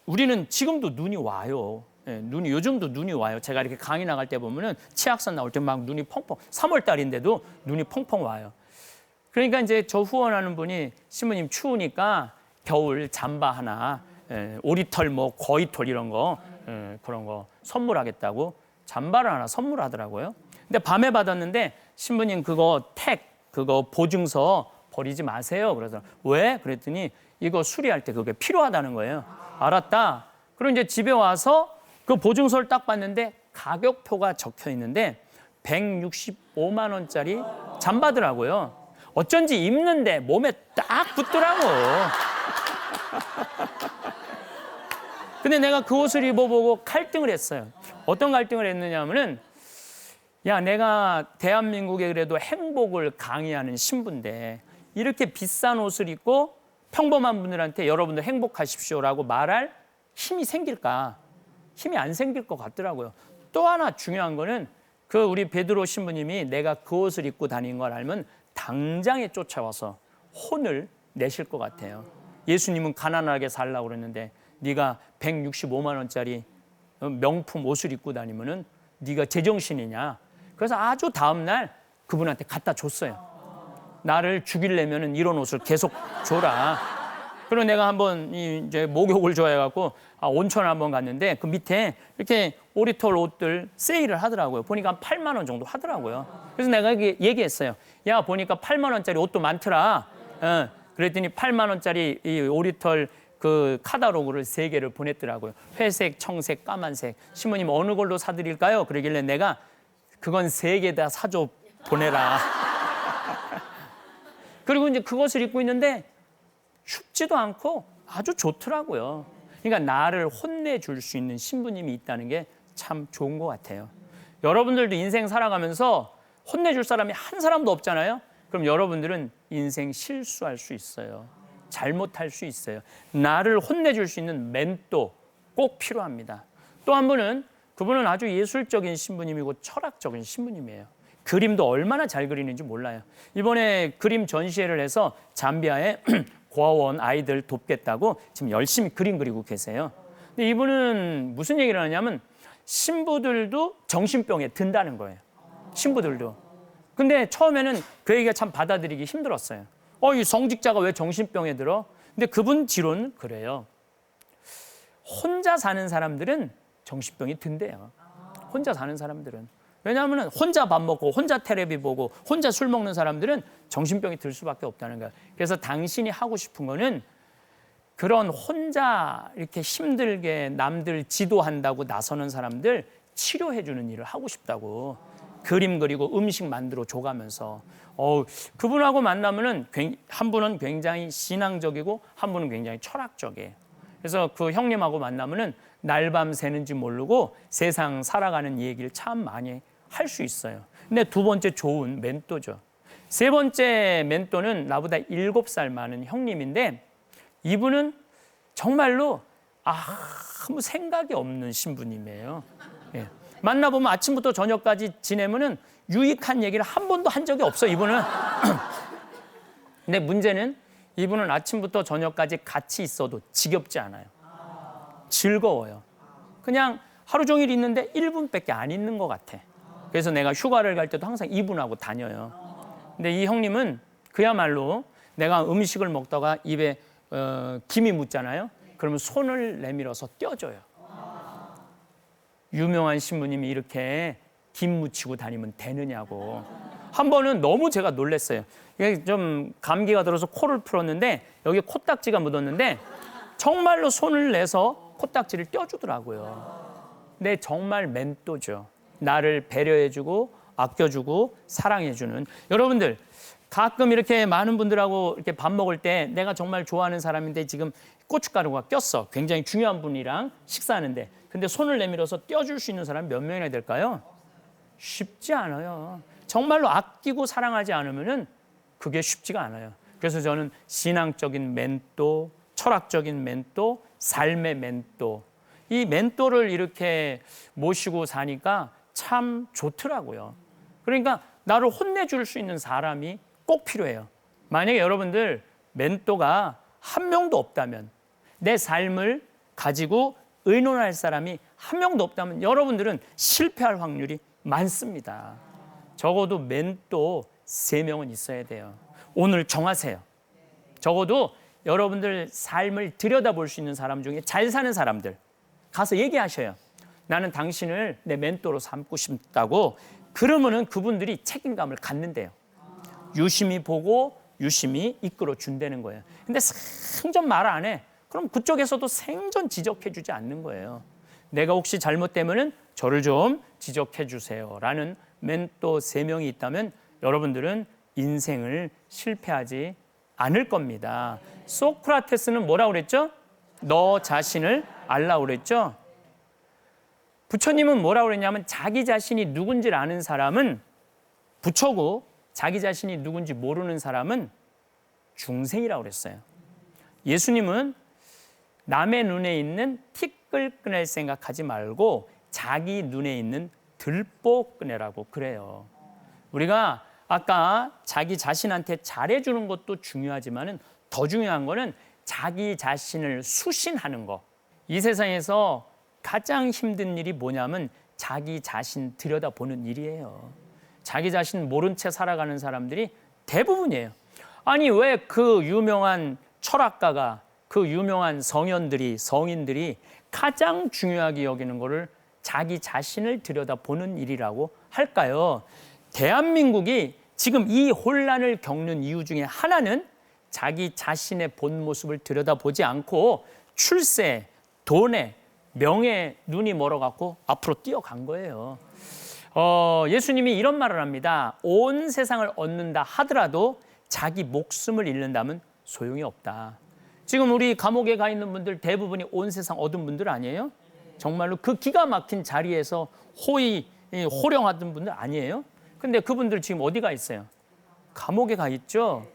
우리는 지금도 눈이 와요. 눈이 요즘도 눈이 와요. 제가 이렇게 강의 나갈 때 보면은 치악산 나올 때 막 눈이 펑펑, 3월 달인데도 눈이 펑펑 와요. 그러니까 이제 저 후원하는 분이, 신부님 추우니까 겨울 잠바 하나, 오리털 뭐 거위털 이런 거, 그런 거 선물하겠다고 잠바를 하나 선물하더라고요. 근데 밤에 받았는데, 신부님 그거 그거 보증서 버리지 마세요. 그래서 왜? 그랬더니 이거 수리할 때 그게 필요하다는 거예요. 알았다. 그리고 이제 집에 와서 그 보증서를 딱 봤는데 가격표가 적혀 있는데 165만 원짜리 잠바더라고요. 어쩐지 입는데 몸에 딱 붙더라고. 근데 내가 그 옷을 입어보고 갈등을 했어요. 어떤 갈등을 했느냐면은, 야, 내가 대한민국에 그래도 행복을 강의하는 신부인데 이렇게 비싼 옷을 입고 평범한 분들한테 여러분들 행복하십시오라고 말할 힘이 생길까? 힘이 안 생길 것 같더라고요. 또 하나 중요한 거는, 그 우리 베드로 신부님이 내가 그 옷을 입고 다닌 걸 알면 당장에 쫓아와서 혼을 내실 것 같아요. 예수님은 가난하게 살라고 그랬는데 네가 165만 원짜리 명품 옷을 입고 다니면은 네가 제정신이냐? 그래서 아주 다음 날 그분한테 갖다 줬어요. 나를 죽이려면은 이런 옷을 계속 줘라. 그리고 내가 한번 이제 목욕을 좋아해갖고 온천을 한번 갔는데 그 밑에 이렇게 오리털 옷들 세일을 하더라고요. 보니까 8만 원 정도 하더라고요. 그래서 내가 얘기했어요. 야, 보니까 8만 원짜리 옷도 많더라. 그랬더니 8만 원짜리 이 오리털 그 카탈로그를 3개를 보냈더라고요. 회색, 청색, 까만색. 신부님 어느 걸로 사드릴까요? 그러길래 내가 그건 3개 다 사줘 보내라. 그리고 이제 그것을 입고 있는데 춥지도 않고 아주 좋더라고요. 그러니까 나를 혼내줄 수 있는 신부님이 있다는 게 참 좋은 것 같아요. 여러분들도 인생 살아가면서 혼내줄 사람이 한 사람도 없잖아요. 그럼 여러분들은 인생 실수할 수 있어요. 잘못할 수 있어요. 나를 혼내줄 수 있는 멘토 꼭 필요합니다. 또 한 분은, 그분은 아주 예술적인 신부님이고 철학적인 신부님이에요. 그림도 얼마나 잘 그리는지 몰라요. 이번에 그림 전시회를 해서 잠비아에 고아원 아이들 돕겠다고 지금 열심히 그림 그리고 계세요. 근데 이분은 무슨 얘기를 하냐면 신부들도 정신병에 든다는 거예요. 신부들도. 근데 처음에는 그 얘기가 참 받아들이기 힘들었어요. 이 성직자가 왜 정신병에 들어? 근데 그분 지론은 그래요. 혼자 사는 사람들은 정신병이 든대요. 혼자 사는 사람들은. 왜냐하면 혼자 밥 먹고 혼자 텔레비 보고 혼자 술 먹는 사람들은 정신병이 들 수밖에 없다는 거예요. 그래서 당신이 하고 싶은 거는 그런 혼자 이렇게 힘들게 남들 지도한다고 나서는 사람들 치료해 주는 일을 하고 싶다고. 그림 그리고 음식 만들어 줘가면서. 그분하고 만나면은 한 분은 굉장히 신앙적이고 한 분은 굉장히 철학적이에요. 그래서 그 형님하고 만나면은 날밤 새는지 모르고 세상 살아가는 얘기를 참 많이 할 수 있어요. 근데 두 번째 좋은 멘토죠. 세 번째 멘토는 나보다 7살 많은 형님인데 이분은 정말로 아무 생각이 없는 신부님이에요. 예. 만나보면 아침부터 저녁까지 지내면은 유익한 얘기를 한 번도 한 적이 없어, 이분은. 근데 문제는 이분은 아침부터 저녁까지 같이 있어도 지겹지 않아요. 즐거워요. 그냥 하루 종일 있는데 1분밖에 안 있는 것 같아. 그래서 내가 휴가를 갈 때도 항상 이분하고 다녀요. 근데 이 형님은 그야말로 내가 음식을 먹다가 입에 김이 묻잖아요. 그러면 손을 내밀어서 떼어줘요. 유명한 신부님이 이렇게 김 묻히고 다니면 되느냐고. 한 번은 너무 제가 놀랐어요. 이게 좀 감기가 들어서 코를 풀었는데 여기 코딱지가 묻었는데 정말로 손을 내서 코딱지를 떼어주더라고요. 근데 정말 멘토죠. 나를 배려해주고 아껴주고 사랑해주는. 여러분들 가끔 이렇게 많은 분들하고 이렇게 밥 먹을 때 내가 정말 좋아하는 사람인데 지금 고춧가루가 꼈어. 굉장히 중요한 분이랑 식사하는데. 근데 손을 내밀어서 떼어줄 수 있는 사람이 몇 명이나 될까요? 쉽지 않아요. 정말로 아끼고 사랑하지 않으면은 그게 쉽지가 않아요. 그래서 저는 신앙적인 멘토, 철학적인 멘토, 삶의 멘토, 이 멘토를 이렇게 모시고 사니까 참 좋더라고요. 그러니까 나를 혼내줄 수 있는 사람이 꼭 필요해요. 만약에 여러분들 멘토가 한 명도 없다면, 내 삶을 가지고 의논할 사람이 한 명도 없다면 여러분들은 실패할 확률이 많습니다. 적어도 멘토 3명은 있어야 돼요. 오늘 정하세요. 적어도 여러분들 삶을 들여다볼 수 있는 사람 중에 잘 사는 사람들 가서 얘기하셔요. 나는 당신을 내 멘토로 삼고 싶다고. 그러면은 그분들이 책임감을 갖는데요. 유심히 보고 유심히 이끌어 준다는 거예요. 근데 생전 말 안 해. 그럼 그쪽에서도 생전 지적해 주지 않는 거예요. 내가 혹시 잘못되면은 저를 좀 지적해 주세요 라는 멘토 3명이 있다면 여러분들은 인생을 실패하지 않을 겁니다. 소크라테스는 뭐라고 그랬죠? 너 자신을 알라고 그랬죠? 부처님은 뭐라고 그랬냐면 자기 자신이 누군지를 아는 사람은 부처고 자기 자신이 누군지 모르는 사람은 중생이라고 그랬어요. 예수님은 남의 눈에 있는 티끌 꺼낼 생각하지 말고 자기 눈에 있는 들보 꺼내라고 그래요. 우리가 아까 자기 자신한테 잘해주는 것도 중요하지만은 더 중요한 거는 자기 자신을 수신하는 거. 이 세상에서 가장 힘든 일이 뭐냐면 자기 자신 들여다보는 일이에요. 자기 자신 모른 채 살아가는 사람들이 대부분이에요. 아니 왜 그 유명한 철학가가, 그 유명한 성인들이 가장 중요하게 여기는 거를 자기 자신을 들여다보는 일이라고 할까요? 대한민국이 지금 이 혼란을 겪는 이유 중에 하나는 자기 자신의 본 모습을 들여다보지 않고 출세, 돈에, 명예에 눈이 멀어갖고 앞으로 뛰어간 거예요. 예수님이 이런 말을 합니다. 온 세상을 얻는다 하더라도 자기 목숨을 잃는다면 소용이 없다. 지금 우리 감옥에 가 있는 분들 대부분이 온 세상 얻은 분들 아니에요? 정말로 그 기가 막힌 자리에서 호령하던 분들 아니에요? 근데 그분들 지금 어디 가 있어요? 감옥에 가 있죠?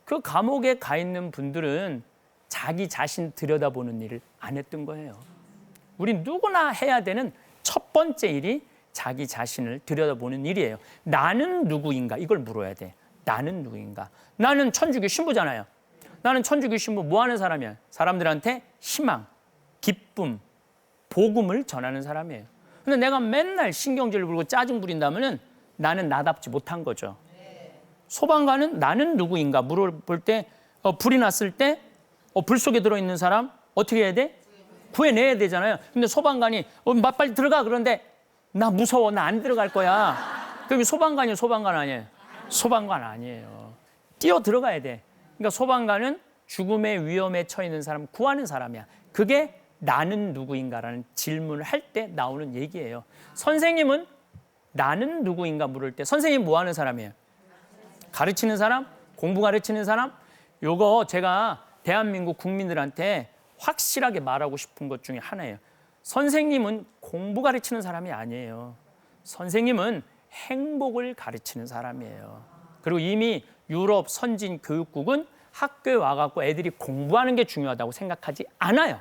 그 감옥에 가 있는 분들은 자기 자신 들여다보는 일을 안 했던 거예요. 우리 누구나 해야 되는 첫 번째 일이 자기 자신을 들여다보는 일이에요. 나는 누구인가? 이걸 물어야 돼. 나는 누구인가? 나는 천주교 신부잖아요. 나는 천주교 신부 뭐 하는 사람이야? 사람들한테 희망, 기쁨, 복음을 전하는 사람이에요. 근데 내가 맨날 신경질 부리고 짜증 부린다면은 나는 나답지 못한 거죠. 소방관은 나는 누구인가 물어볼 때 불이 났을 때 불 속에 들어있는 사람 어떻게 해야 돼? 구해내야 되잖아요. 근데 소방관이 빨리 들어가 그런데 나 무서워 나 안 들어갈 거야. 그럼 소방관이에요? 소방관 아니에요? 소방관 아니에요. 뛰어 들어가야 돼. 그러니까 소방관은 죽음의 위험에 처해 있는 사람 구하는 사람이야. 그게 나는 누구인가라는 질문을 할 때 나오는 얘기예요. 선생님은 나는 누구인가 물을 때 선생님 뭐 하는 사람이에요? 가르치는 사람? 공부 가르치는 사람? 요거 제가 대한민국 국민들한테 확실하게 말하고 싶은 것 중에 하나예요. 선생님은 공부 가르치는 사람이 아니에요. 선생님은 행복을 가르치는 사람이에요. 그리고 이미 유럽 선진 교육국은 학교에 와갖고 애들이 공부하는 게 중요하다고 생각하지 않아요.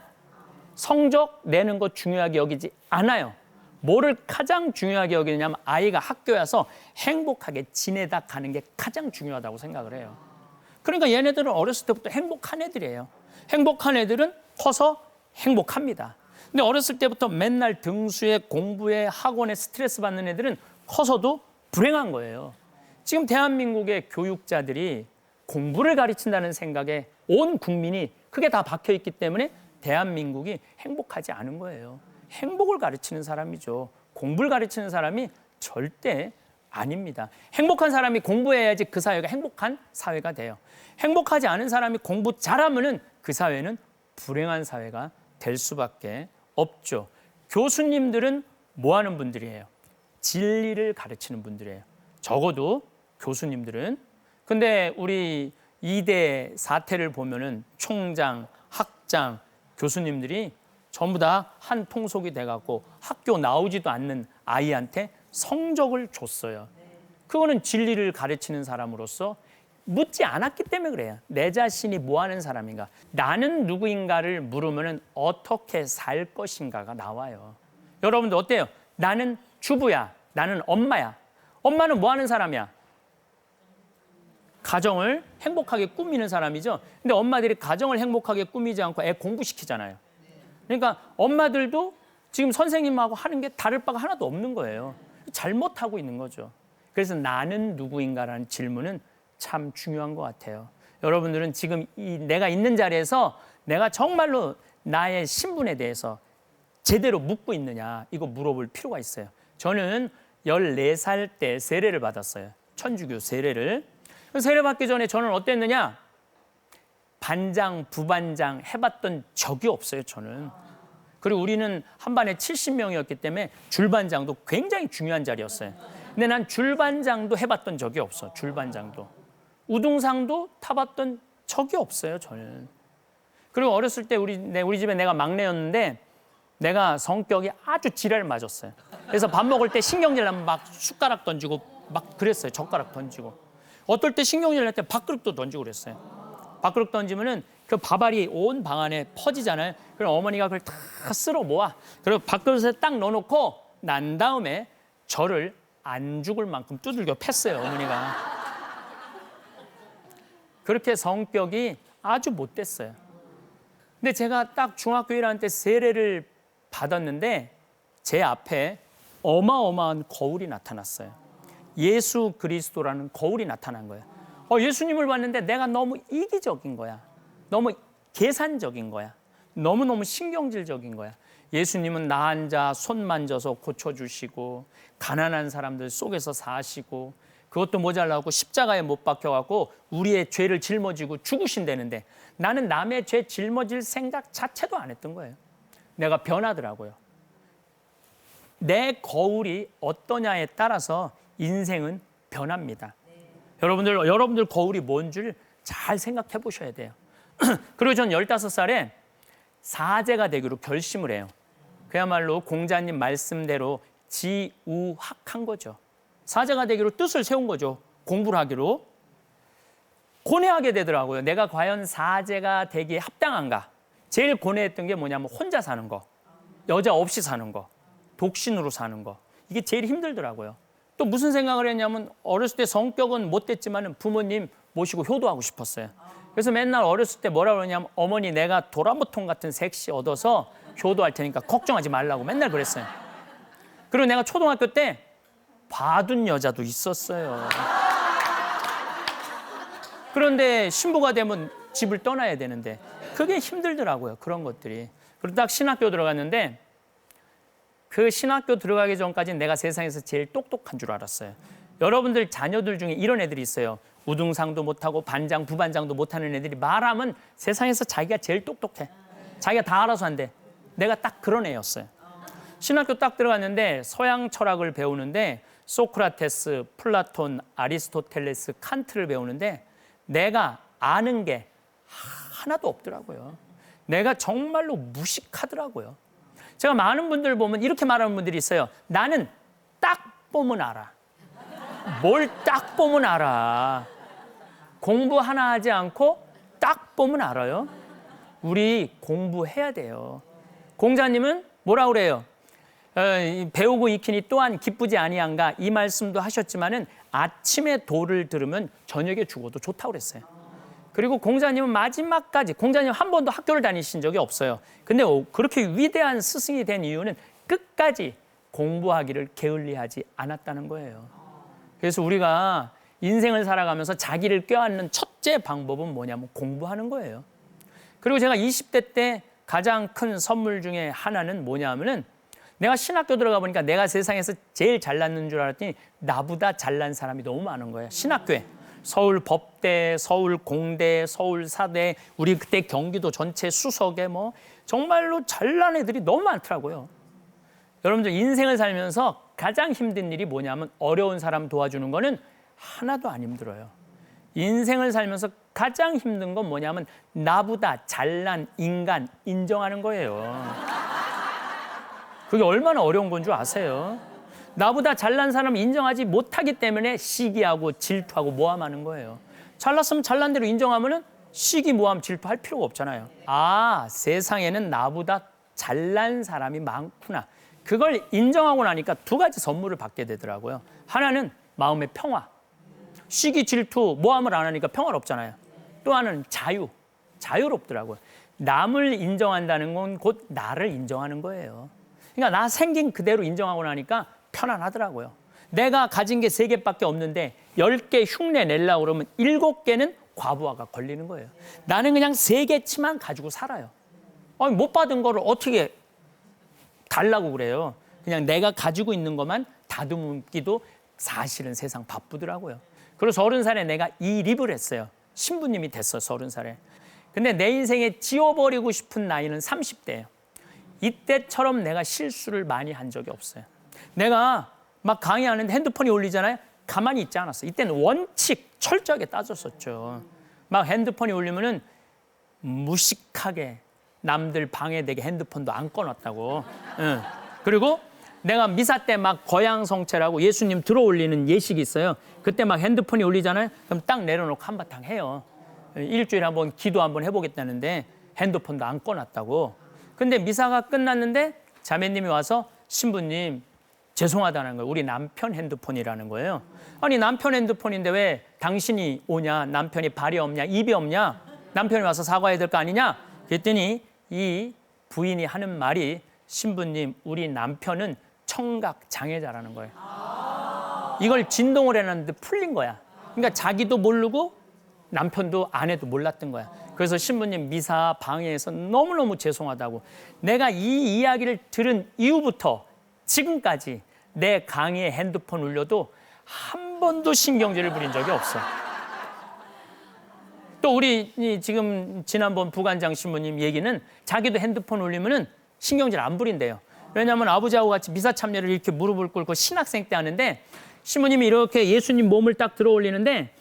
성적 내는 거 중요하게 여기지 않아요. 뭐를 가장 중요하게 여기냐면 아이가 학교에 와서 행복하게 지내다 가는 게 가장 중요하다고 생각을 해요. 그러니까 얘네들은 어렸을 때부터 행복한 애들이에요. 행복한 애들은 커서 행복합니다. 근데 어렸을 때부터 맨날 등수에 공부에 학원에 스트레스 받는 애들은 커서도 불행한 거예요. 지금 대한민국의 교육자들이 공부를 가르친다는 생각에 온 국민이 크게 다 박혀 있기 때문에 대한민국이 행복하지 않은 거예요. 행복을 가르치는 사람이죠. 공부를 가르치는 사람이 절대 아닙니다. 행복한 사람이 공부해야지 그 사회가 행복한 사회가 돼요. 행복하지 않은 사람이 공부 잘하면은 그 사회는 불행한 사회가 될 수밖에 없죠. 교수님들은 뭐 하는 분들이에요? 진리를 가르치는 분들이에요. 적어도 교수님들은. 근데 우리 2대 사태를 보면은 총장, 학장, 교수님들이 전부 다 한 통속이 돼갖고 학교 나오지도 않는 아이한테 성적을 줬어요. 그거는 진리를 가르치는 사람으로서 묻지 않았기 때문에 그래요. 내 자신이 뭐 하는 사람인가, 나는 누구인가를 물으면 어떻게 살 것인가가 나와요. 여러분들 어때요? 나는 주부야, 나는 엄마야. 엄마는 뭐 하는 사람이야? 가정을 행복하게 꾸미는 사람이죠. 근데 엄마들이 가정을 행복하게 꾸미지 않고 애 공부시키잖아요. 그러니까 엄마들도 지금 선생님하고 하는 게 다를 바가 하나도 없는 거예요. 잘못하고 있는 거죠. 그래서 나는 누구인가라는 질문은 참 중요한 것 같아요. 여러분들은 지금 내가 있는 자리에서 내가 정말로 나의 신분에 대해서 제대로 묻고 있느냐, 이거 물어볼 필요가 있어요. 저는 14살 때 세례를 받았어요. 천주교 세례를. 세례 받기 전에 저는 어땠느냐? 반장, 부반장 해봤던 적이 없어요, 저는. 그리고 우리는 한 반에 70명이었기 때문에 줄반장도 굉장히 중요한 자리였어요. 근데 난 줄반장도 해봤던 적이 없어, 줄반장도. 우등상도 타봤던 적이 없어요, 저는. 그리고 어렸을 때 우리 집에 내가 막내였는데 내가 성격이 아주 지랄 맞았어요. 그래서 밥 먹을 때 신경질 나면 막 숟가락 던지고 막 그랬어요, 젓가락 던지고. 어떨 때 신경질 날 때 밥그릇도 던지고 그랬어요. 밥그릇 던지면은 그 밥알이 온 방 안에 퍼지잖아요. 그럼 어머니가 그걸 다 쓸어 모아. 그리고 밥그릇에 딱 넣어놓고 난 다음에 저를 안 죽을 만큼 두들겨 팼어요, 어머니가. 그렇게 성격이 아주 못됐어요. 근데 제가 딱 중학교 1학년 때 세례를 받았는데 제 앞에 어마어마한 거울이 나타났어요. 예수 그리스도라는 거울이 나타난 거예요. 예수님을 봤는데 내가 너무 이기적인 거야. 너무 계산적인 거야. 너무너무 신경질적인 거야. 예수님은 나 앉아 손 만져서 고쳐주시고 가난한 사람들 속에서 사시고 그것도 모자라고 십자가에 못 박혀갖고 우리의 죄를 짊어지고 죽으신다는데 나는 남의 죄 짊어질 생각 자체도 안 했던 거예요. 내가 변하더라고요. 내 거울이 어떠냐에 따라서 인생은 변합니다. 여러분들 거울이 뭔 줄 잘 생각해 보셔야 돼요. 그리고 전 15살에 사제가 되기로 결심을 해요. 그야말로 공자님 말씀대로 지우학한 거죠. 사제가 되기로 뜻을 세운 거죠. 공부를 하기로. 고뇌하게 되더라고요. 내가 과연 사제가 되기에 합당한가? 제일 고뇌했던 게 뭐냐면 혼자 사는 거, 여자 없이 사는 거, 독신으로 사는 거. 이게 제일 힘들더라고요. 또 무슨 생각을 했냐면 어렸을 때 성격은 못됐지만 부모님 모시고 효도하고 싶었어요. 그래서 맨날 어렸을 때 뭐라 그러냐면 어머니 내가 도라모통 같은 색시 얻어서 효도할 테니까 걱정하지 말라고 맨날 그랬어요. 그리고 내가 초등학교 때 봐둔 여자도 있었어요. 그런데 신부가 되면 집을 떠나야 되는데 그게 힘들더라고요. 그런 것들이. 그리고 딱 신학교 들어갔는데 그 신학교 들어가기 전까지는 내가 세상에서 제일 똑똑한 줄 알았어요. 여러분들 자녀들 중에 이런 애들이 있어요. 우등상도 못하고 반장, 부반장도 못하는 애들이 말하면 세상에서 자기가 제일 똑똑해. 자기가 다 알아서 한대. 내가 딱 그런 애였어요. 신학교 딱 들어갔는데 서양 철학을 배우는데 소크라테스, 플라톤, 아리스토텔레스, 칸트를 배우는데 내가 아는 게 하나도 없더라고요. 내가 정말로 무식하더라고요. 제가 많은 분들 보면 이렇게 말하는 분들이 있어요. 나는 딱 보면 알아. 뭘 딱 보면 알아. 공부 하나 하지 않고 딱 보면 알아요. 우리 공부해야 돼요. 공자님은 뭐라 그래요? 배우고 익히니 또한 기쁘지 아니한가, 이 말씀도 하셨지만은 아침에 도를 들으면 저녁에 죽어도 좋다고 그랬어요. 그리고 공자님은 마지막까지, 공자님 한 번도 학교를 다니신 적이 없어요. 근데 그렇게 위대한 스승이 된 이유는 끝까지 공부하기를 게을리하지 않았다는 거예요. 그래서 우리가 인생을 살아가면서 자기를 껴안는 첫째 방법은 뭐냐면 공부하는 거예요. 그리고 제가 20대 때 가장 큰 선물 중에 하나는 뭐냐면은, 내가 신학교 들어가 보니까 내가 세상에서 제일 잘났는 줄 알았더니 나보다 잘난 사람이 너무 많은 거예요. 신학교에. 서울 법대, 서울 공대, 서울 사대, 우리 그때 경기도 전체 수석에 뭐 정말로 잘난 애들이 너무 많더라고요. 여러분들 인생을 살면서 가장 힘든 일이 뭐냐면, 어려운 사람 도와주는 거는 하나도 안 힘들어요. 인생을 살면서 가장 힘든 건 뭐냐면 나보다 잘난 인간 인정하는 거예요. 그게 얼마나 어려운 건 줄 아세요? 나보다 잘난 사람 인정하지 못하기 때문에 시기하고 질투하고 모함하는 거예요. 잘났으면 잘난 대로 인정하면은 시기, 모함, 질투할 필요가 없잖아요. 아, 세상에는 나보다 잘난 사람이 많구나. 그걸 인정하고 나니까 두 가지 선물을 받게 되더라고요. 하나는 마음의 평화. 시기, 질투, 모함을 안 하니까 평화롭잖아요. 또 하나는 자유롭더라고요. 남을 인정한다는 건 곧 나를 인정하는 거예요. 그러니까 나 생긴 그대로 인정하고 나니까 편안하더라고요. 내가 가진 게 3개밖에 없는데 10개 흉내 내려고 그러면 7개는 과부하가 걸리는 거예요. 나는 그냥 3개치만 가지고 살아요. 아니, 못 받은 거를 어떻게 달라고 그래요. 그냥 내가 가지고 있는 것만 다듬기도 사실은 세상 바쁘더라고요. 그래서 30살에 내가 이립을 했어요. 신부님이 됐어, 30살에. 근데 내 인생에 지워버리고 싶은 나이는 30대예요. 이때처럼 내가 실수를 많이 한 적이 없어요. 내가 막 강의하는데 핸드폰이 울리잖아요. 가만히 있지 않았어요. 이때는 원칙 철저하게 따졌었죠. 막 핸드폰이 울리면은 무식하게 남들 방해되게 핸드폰도 안 꺼놨다고. 응. 그리고 내가 미사 때 막 거양성체라고 예수님 들어올리는 예식이 있어요. 그때 막 핸드폰이 울리잖아요. 그럼 딱 내려놓고 한바탕 해요. 일주일에 한번 기도 한번 해보겠다는데 핸드폰도 안 꺼놨다고. 근데 미사가 끝났는데 자매님이 와서, 신부님 죄송하다는 거예요. 우리 남편 핸드폰이라는 거예요. 아니, 남편 핸드폰인데 왜 당신이 오냐? 남편이 발이 없냐? 입이 없냐? 남편이 와서 사과해야 될 거 아니냐? 그랬더니 이 부인이 하는 말이, 신부님 우리 남편은 청각 장애자라는 거예요. 이걸 진동을 해놨는데 풀린 거야. 그러니까 자기도 모르고 남편도 아내도 몰랐던 거야. 그래서 신부님 미사 방해해서 너무너무 죄송하다고. 내가 이 이야기를 들은 이후부터 지금까지 내 강의에 핸드폰 울려도 한 번도 신경질을 부린 적이 없어. 또 우리 지금 지난번 부관장 신부님 얘기는 자기도 핸드폰 울리면은 신경질 안 부린대요. 왜냐하면 아버지하고 같이 미사 참여를 이렇게 무릎을 꿇고 신학생 때 하는데, 신부님이 이렇게 예수님 몸을 딱 들어 올리는데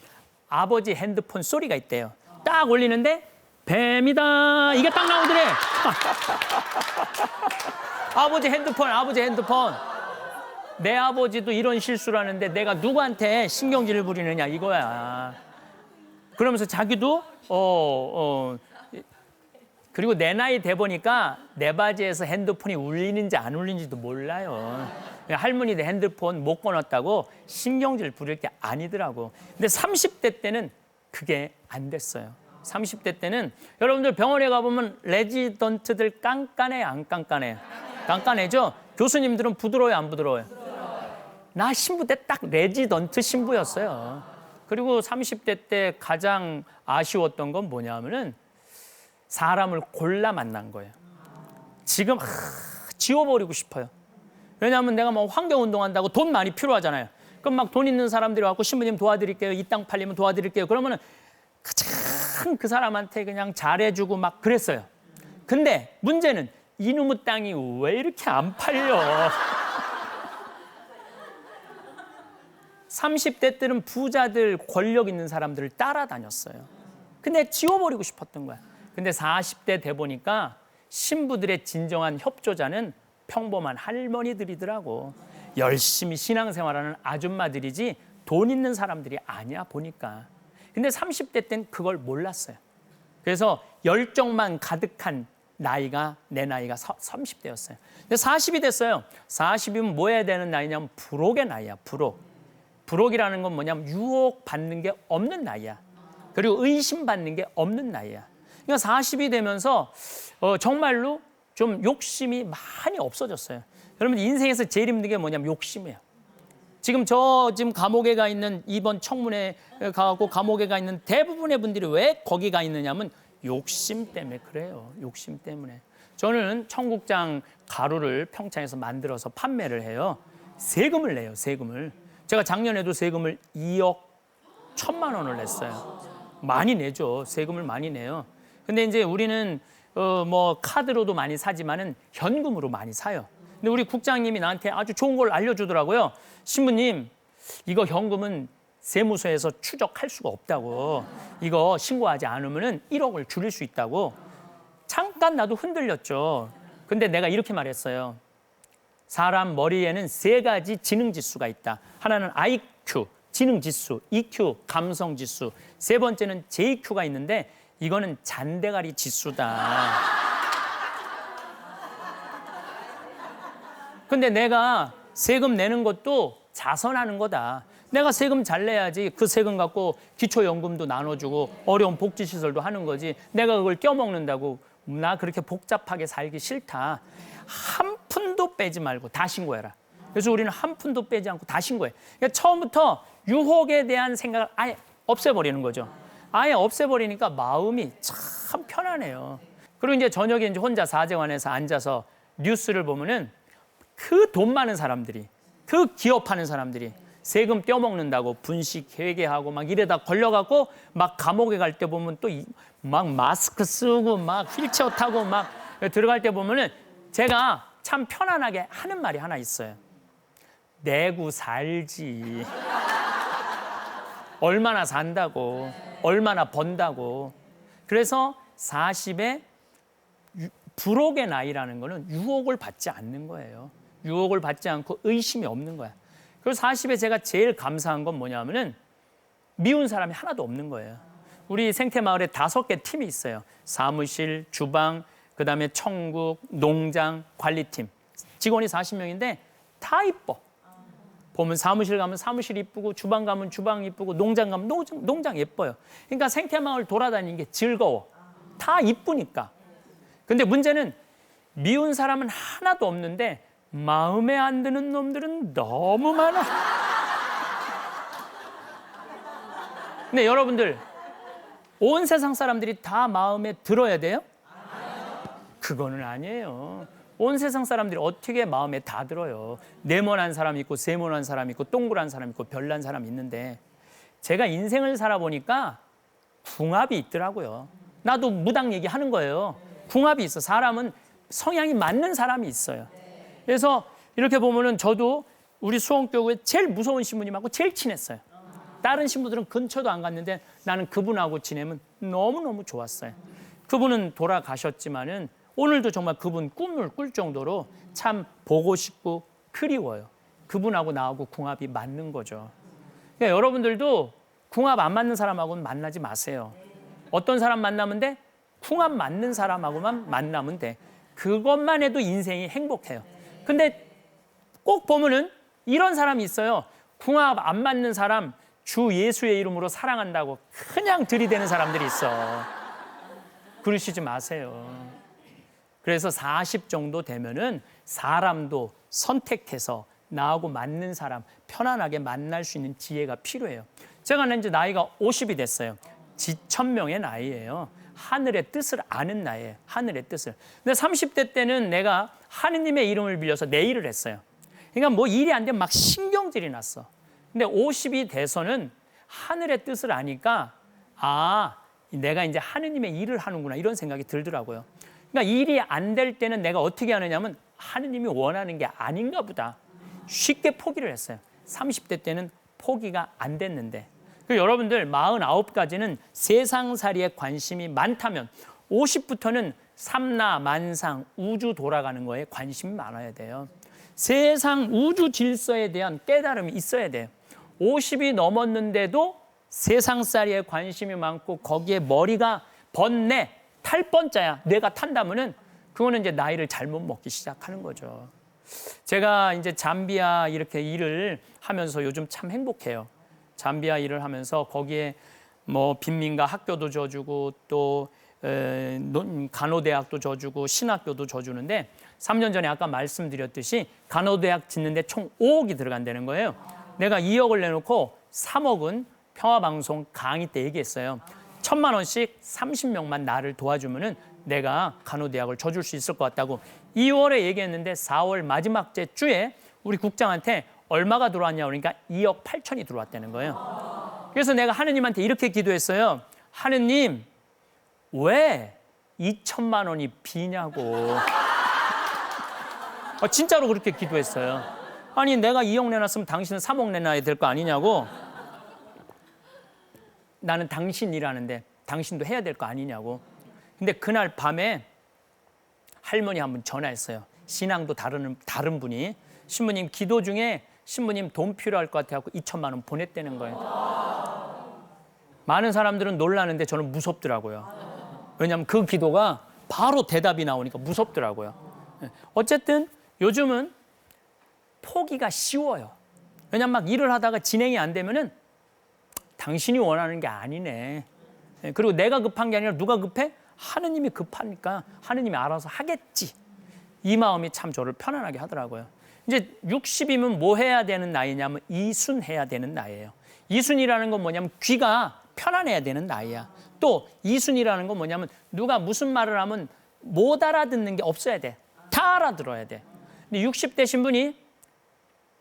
아버지 핸드폰 소리가 있대요. 딱 올리는데 뱀이다 이게 딱 나오더래. 아버지 핸드폰. 내 아버지도 이런 실수를 하는데 내가 누구한테 신경질을 부리느냐 이거야. 그러면서 자기도 그리고 내 나이 돼 보니까 내 바지에서 핸드폰이 울리는지 안 울리는지도 몰라요. 할머니들 핸드폰 못 꺼놨다고 신경질 부릴 게 아니더라고. 근데 30대 때는 그게 안 됐어요. 30대 때는 여러분들 병원에 가보면 레지던트들 깐깐해 안 깐깐해? 깐깐해죠? 교수님들은 부드러워요 안 부드러워요? 나 신부 때 딱 레지던트 신부였어요. 그리고 30대 때 가장 아쉬웠던 건 뭐냐면은 사람을 골라 만난 거예요. 지금 지워버리고 싶어요. 왜냐하면 내가 뭐 환경운동한다고 돈 많이 필요하잖아요. 그럼 막 돈 있는 사람들이 와서 신부님 도와드릴게요. 이 땅 팔리면 도와드릴게요. 그러면은 가장 그 사람한테 그냥 잘해주고 막 그랬어요. 근데 문제는 이놈의 땅이 왜 이렇게 안 팔려? 30대 때는 부자들, 권력 있는 사람들을 따라다녔어요. 근데 지워버리고 싶었던 거야. 근데 40대 돼 보니까 신부들의 진정한 협조자는 평범한 할머니들이더라고. 열심히 신앙생활하는 아줌마들이지 돈 있는 사람들이 아니야 보니까. 근데 30대 땐 그걸 몰랐어요. 그래서 열정만 가득한 나이가 내 나이가 30대였어요. 근데 40이 됐어요. 40이면 뭐 해야 되는 나이냐면 불혹의 나이야. 불혹이라는 건 뭐냐면 유혹받는 게 없는 나이야. 그리고 의심받는 게 없는 나이야. 그러니까 40이 되면서 정말로 좀 욕심이 많이 없어졌어요. 여러분 인생에서 제일 힘든 게 뭐냐면 욕심이에요. 지금 감옥에 가 있는 이번 청문회 가고 감옥에 가 있는 대부분의 분들이 왜 거기 가 있느냐면 욕심 때문에 그래요. 욕심 때문에. 저는 청국장 가루를 평창에서 만들어서 판매를 해요. 세금을 내요. 세금을. 제가 작년에도 세금을 2억 1천만 원을 냈어요. 많이 내죠. 세금을 많이 내요. 근데 이제 우리는 뭐 카드로도 많이 사지만은 현금으로 많이 사요. 근데 우리 국장님이 나한테 아주 좋은 걸 알려주더라고요. 신부님, 이거 현금은 세무서에서 추적할 수가 없다고. 이거 신고하지 않으면은 1억을 줄일 수 있다고. 잠깐 나도 흔들렸죠. 근데 내가 이렇게 말했어요. 사람 머리에는 3가지 지능 지수가 있다. 하나는 IQ, 지능 지수, EQ, 감성 지수. 3번째는 JQ가 있는데 이거는 잔대가리 지수다. 근데 내가 세금 내는 것도 자선하는 거다. 내가 세금 잘 내야지 그 세금 갖고 기초연금도 나눠주고 어려운 복지시설도 하는 거지. 내가 그걸 껴먹는다고 나 그렇게 복잡하게 살기 싫다. 한 푼도 빼지 말고 다 신고해라. 그래서 우리는 한 푼도 빼지 않고 다 신고해. 그러니까 처음부터 유혹에 대한 생각을 아예 없애버리는 거죠. 아예 없애버리니까 마음이 참 편안해요. 그리고 이제 저녁에 이제 혼자 사제관에서 앉아서 뉴스를 보면은 그 돈 많은 사람들이, 그 기업하는 사람들이 세금 떼어먹는다고 분식 회계하고 막 이래다 걸려갖고 막 감옥에 갈 때 보면 또 막 마스크 쓰고 막 휠체어 타고 막 들어갈 때 보면은 제가 참 편안하게 하는 말이 하나 있어요. 내고 살지. 얼마나 산다고, 얼마나 번다고. 그래서 40에 불혹의 나이라는 거는 유혹을 받지 않는 거예요. 유혹을 받지 않고 의심이 없는 거야. 그리고 40에 제가 제일 감사한 건 뭐냐면은 미운 사람이 하나도 없는 거예요. 우리 생태마을에 5개 팀이 있어요. 사무실, 주방, 그다음에 천국, 농장, 관리팀. 직원이 40명인데 다 이뻐. 보면 사무실 가면 사무실 이쁘고 주방 가면 주방 이쁘고 농장 가면 농장 예뻐요. 그러니까 생태마을 돌아다니는 게 즐거워. 다 이쁘니까. 근데 문제는 미운 사람은 하나도 없는데 마음에 안 드는 놈들은 너무 많아. 근데 여러분들 온 세상 사람들이 다 마음에 들어야 돼요? 그거는 아니에요. 온 세상 사람들이 어떻게 마음에 다 들어요. 네모난 사람이 있고 세모난 사람이 있고 동그란 사람이 있고 별난 사람이 있는데 제가 인생을 살아보니까 궁합이 있더라고요. 나도 무당 얘기하는 거예요. 궁합이 있어. 사람은 성향이 맞는 사람이 있어요. 그래서 이렇게 보면은 저도 우리 수원교구에 제일 무서운 신부님하고 제일 친했어요. 다른 신부들은 근처도 안 갔는데 나는 그분하고 지내면 너무너무 좋았어요. 그분은 돌아가셨지만은 오늘도 정말 그분 꿈을 꿀 정도로 참 보고 싶고 그리워요. 그분하고 나하고 궁합이 맞는 거죠. 그러니까 여러분들도 궁합 안 맞는 사람하고는 만나지 마세요. 어떤 사람 만나면 돼? 궁합 맞는 사람하고만 만나면 돼. 그것만 해도 인생이 행복해요. 근데 꼭 보면은 이런 사람이 있어요. 궁합 안 맞는 사람 주 예수의 이름으로 사랑한다고 그냥 들이대는 사람들이 있어. 그러시지 마세요. 그래서 40 정도 되면은 사람도 선택해서 나하고 맞는 사람 편안하게 만날 수 있는 지혜가 필요해요. 제가 이제 나이가 50이 됐어요. 지천명의 나이예요. 하늘의 뜻을 아는 나이예요. 하늘의 뜻을. 근데 30대 때는 내가 하느님의 이름을 빌려서 내 일을 했어요. 그러니까 뭐 일이 안 되면 막 신경질이 났어. 근데 50이 돼서는 하늘의 뜻을 아니까 내가 이제 하느님의 일을 하는구나 이런 생각이 들더라고요. 그러니까 일이 안 될 때는 내가 어떻게 하느냐면 하느님이 원하는 게 아닌가 보다. 쉽게 포기를 했어요. 30대 때는 포기가 안 됐는데. 여러분들 49가지는 세상살이에 관심이 많다면 50부터는 삼라 만상 우주 돌아가는 거에 관심이 많아야 돼요. 세상 우주 질서에 대한 깨달음이 있어야 돼요. 50이 넘었는데도 세상살이에 관심이 많고 거기에 머리가 번뇌, 탈 번자야, 뇌가 탄다면은 그거는 이제 나이를 잘못 먹기 시작하는 거죠. 제가 이제 잠비아 이렇게 일을 하면서 요즘 참 행복해요. 잠비아 일을 하면서 거기에 뭐 빈민가 학교도 줘주고 또 간호대학도 줘주고 신학교도 줘주는데 3년 전에 아까 말씀드렸듯이 간호대학 짓는데 총 5억이 들어간다는 거예요. 내가 2억을 내놓고 3억은 평화방송 강의 때 얘기했어요. 1,000만 원씩 30명만 나를 도와주면은 내가 간호대학을 줘줄 수 있을 것 같다고 2월에 얘기했는데 4월 마지막 주에 우리 국장한테 얼마가 들어왔냐 그러니까 2억 8천이 들어왔다는 거예요. 그래서 내가 하느님한테 이렇게 기도했어요. 하느님, 왜 2천만 원이 비냐고. 진짜로 그렇게 기도했어요. 아니 내가 2억 내놨으면 당신은 3억 내놔야 될 거 아니냐고. 나는 당신 일하는데 당신도 해야 될 거 아니냐고. 근데 그날 밤에 할머니 한 분 전화했어요. 신앙도 다른 분이. 신부님 기도 중에 신부님 돈 필요할 것 같아서 2천만 원 보냈다는 거예요. 많은 사람들은 놀라는데 저는 무섭더라고요. 왜냐하면 그 기도가 바로 대답이 나오니까 무섭더라고요. 어쨌든 요즘은 포기가 쉬워요. 왜냐하면 막 일을 하다가 진행이 안 되면은 당신이 원하는 게 아니네. 그리고 내가 급한 게 아니라 누가 급해? 하느님이 급하니까 하느님이 알아서 하겠지. 이 마음이 참 저를 편안하게 하더라고요. 이제 60이면 뭐 해야 되는 나이냐면 이순해야 되는 나이예요. 이순이라는 건 뭐냐면 귀가 편안해야 되는 나이야. 또 이순이라는 건 뭐냐면 누가 무슨 말을 하면 못 알아듣는 게 없어야 돼. 다 알아들어야 돼. 근데 60 되신 분이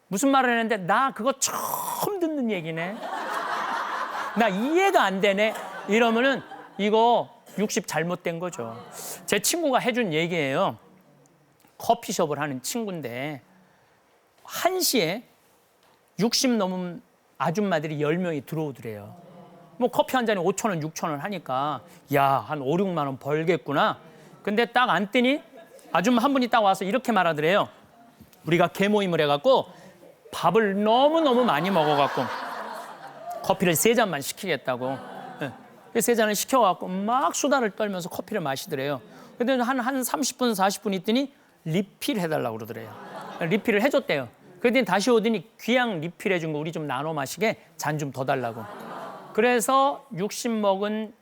무슨 말을 했는데 나 그거 처음 듣는 얘기네. 나 이해가 안 되네. 이러면은 이거 60 잘못된 거죠. 제 친구가 해준 얘기예요. 커피숍을 하는 친구인데 1시에 60 넘은 아줌마들이 10명이 들어오더래요. 뭐 커피 한 잔에 5,000원, 6,000원 하니까 야, 한 5, 6만 원 벌겠구나. 근데 딱 앉더니 아줌마 한 분이 딱 와서 이렇게 말하더래요. 우리가 개모임을 해갖고 밥을 너무너무 많이 먹어갖고 커피를 3잔만 시키겠다고. 네. 3잔을 시켜갖고 막 수다를 떨면서 커피를 마시더래요. 근데 한 30분, 40분 있더니 리필 해달라고 그러더래요. 리필을 해줬대요. 그랬더니 다시 오더니 귀양 리필 해준 거 우리 좀 나눠 마시게 잔 좀 더 달라고. 그래서 60 먹은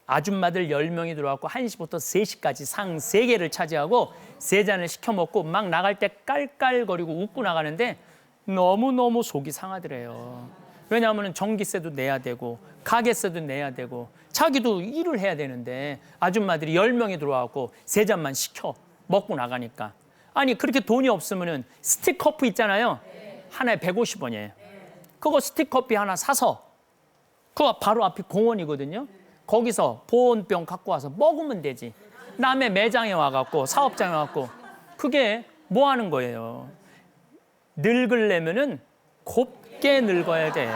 아줌마들 10명이 들어왔고 1시부터 3시까지 상 3개를 차지하고 3잔을 시켜 먹고 막 나갈 때 깔깔거리고 웃고 나가는데 너무너무 속이 상하더래요. 왜냐하면 전기세도 내야 되고 가게세도 내야 되고 자기도 일을 해야 되는데 아줌마들이 10명이 들어와갖고 3잔만 시켜 먹고 나가니까. 아니 그렇게 돈이 없으면은 스틱커피 있잖아요. 하나에 150원이에요. 그거 스틱커피 하나 사서 그거 바로 앞이 공원이거든요. 거기서 보온병 갖고 와서 먹으면 되지. 남의 매장에 와갖고 사업장에 와갖고 그게 뭐 하는 거예요. 늙으려면은 곱게 늙어야 돼.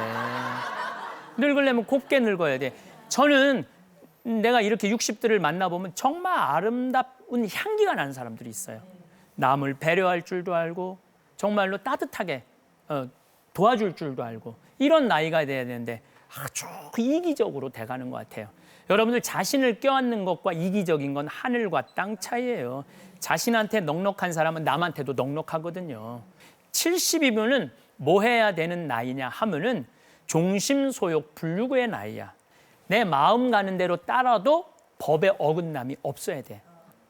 늙으려면 곱게 늙어야 돼. 저는 내가 이렇게 60대를 만나보면 정말 아름다운 향기가 나는 사람들이 있어요. 남을 배려할 줄도 알고 정말로 따뜻하게 도와줄 줄도 알고 이런 나이가 돼야 되는데 아주 이기적으로 돼가는 것 같아요. 여러분들 자신을 껴안는 것과 이기적인 건 하늘과 땅 차이예요. 자신한테 넉넉한 사람은 남한테도 넉넉하거든요. 70이면은 뭐 해야 되는 나이냐 하면은 종심소욕 불유구의 나이야. 내 마음 가는 대로 따라도 법에 어긋남이 없어야 돼.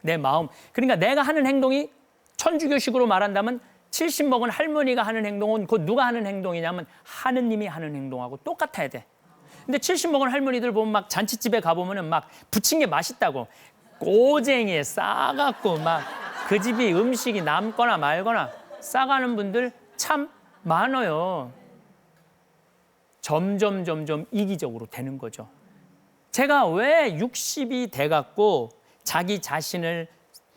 내 마음. 그러니까 내가 하는 행동이 천주교식으로 말한다면 70 먹은 할머니가 하는 행동은 그 누가 하는 행동이냐면 하느님이 하는 행동하고 똑같아야 돼. 근데 70 먹은 할머니들 보면 막 잔치집에 가보면은 막 부친 게 맛있다고 꼬쟁이에 싸갖고 막 그 집이 음식이 남거나 말거나 싸가는 분들 참 많아요. 점점 이기적으로 되는 거죠. 제가 왜 60이 돼갖고 자기 자신을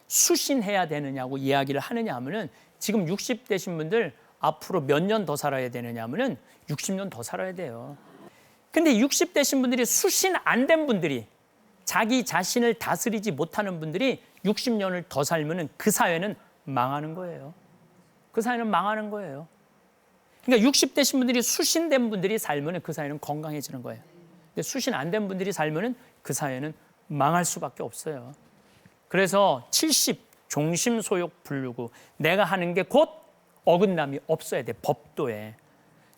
수신해야 되느냐고 이야기를 하느냐 하면은 지금 60 되신 분들 앞으로 몇 년 더 살아야 되느냐 하면은 60년 더 살아야 돼요. 근데 60 되신 분들이 수신 안 된 분들이 자기 자신을 다스리지 못하는 분들이 60년을 더 살면은 그 사회는 망하는 거예요. 그 사회는 망하는 거예요. 그러니까 60대신 분들이 수신된 분들이 살면은 그 사회는 건강해지는 거예요. 근데 수신 안 된 분들이 살면은 그 사회는 망할 수밖에 없어요. 그래서 70 종심소욕 불르고 내가 하는 게 곧 어긋남이 없어야 돼, 법도에.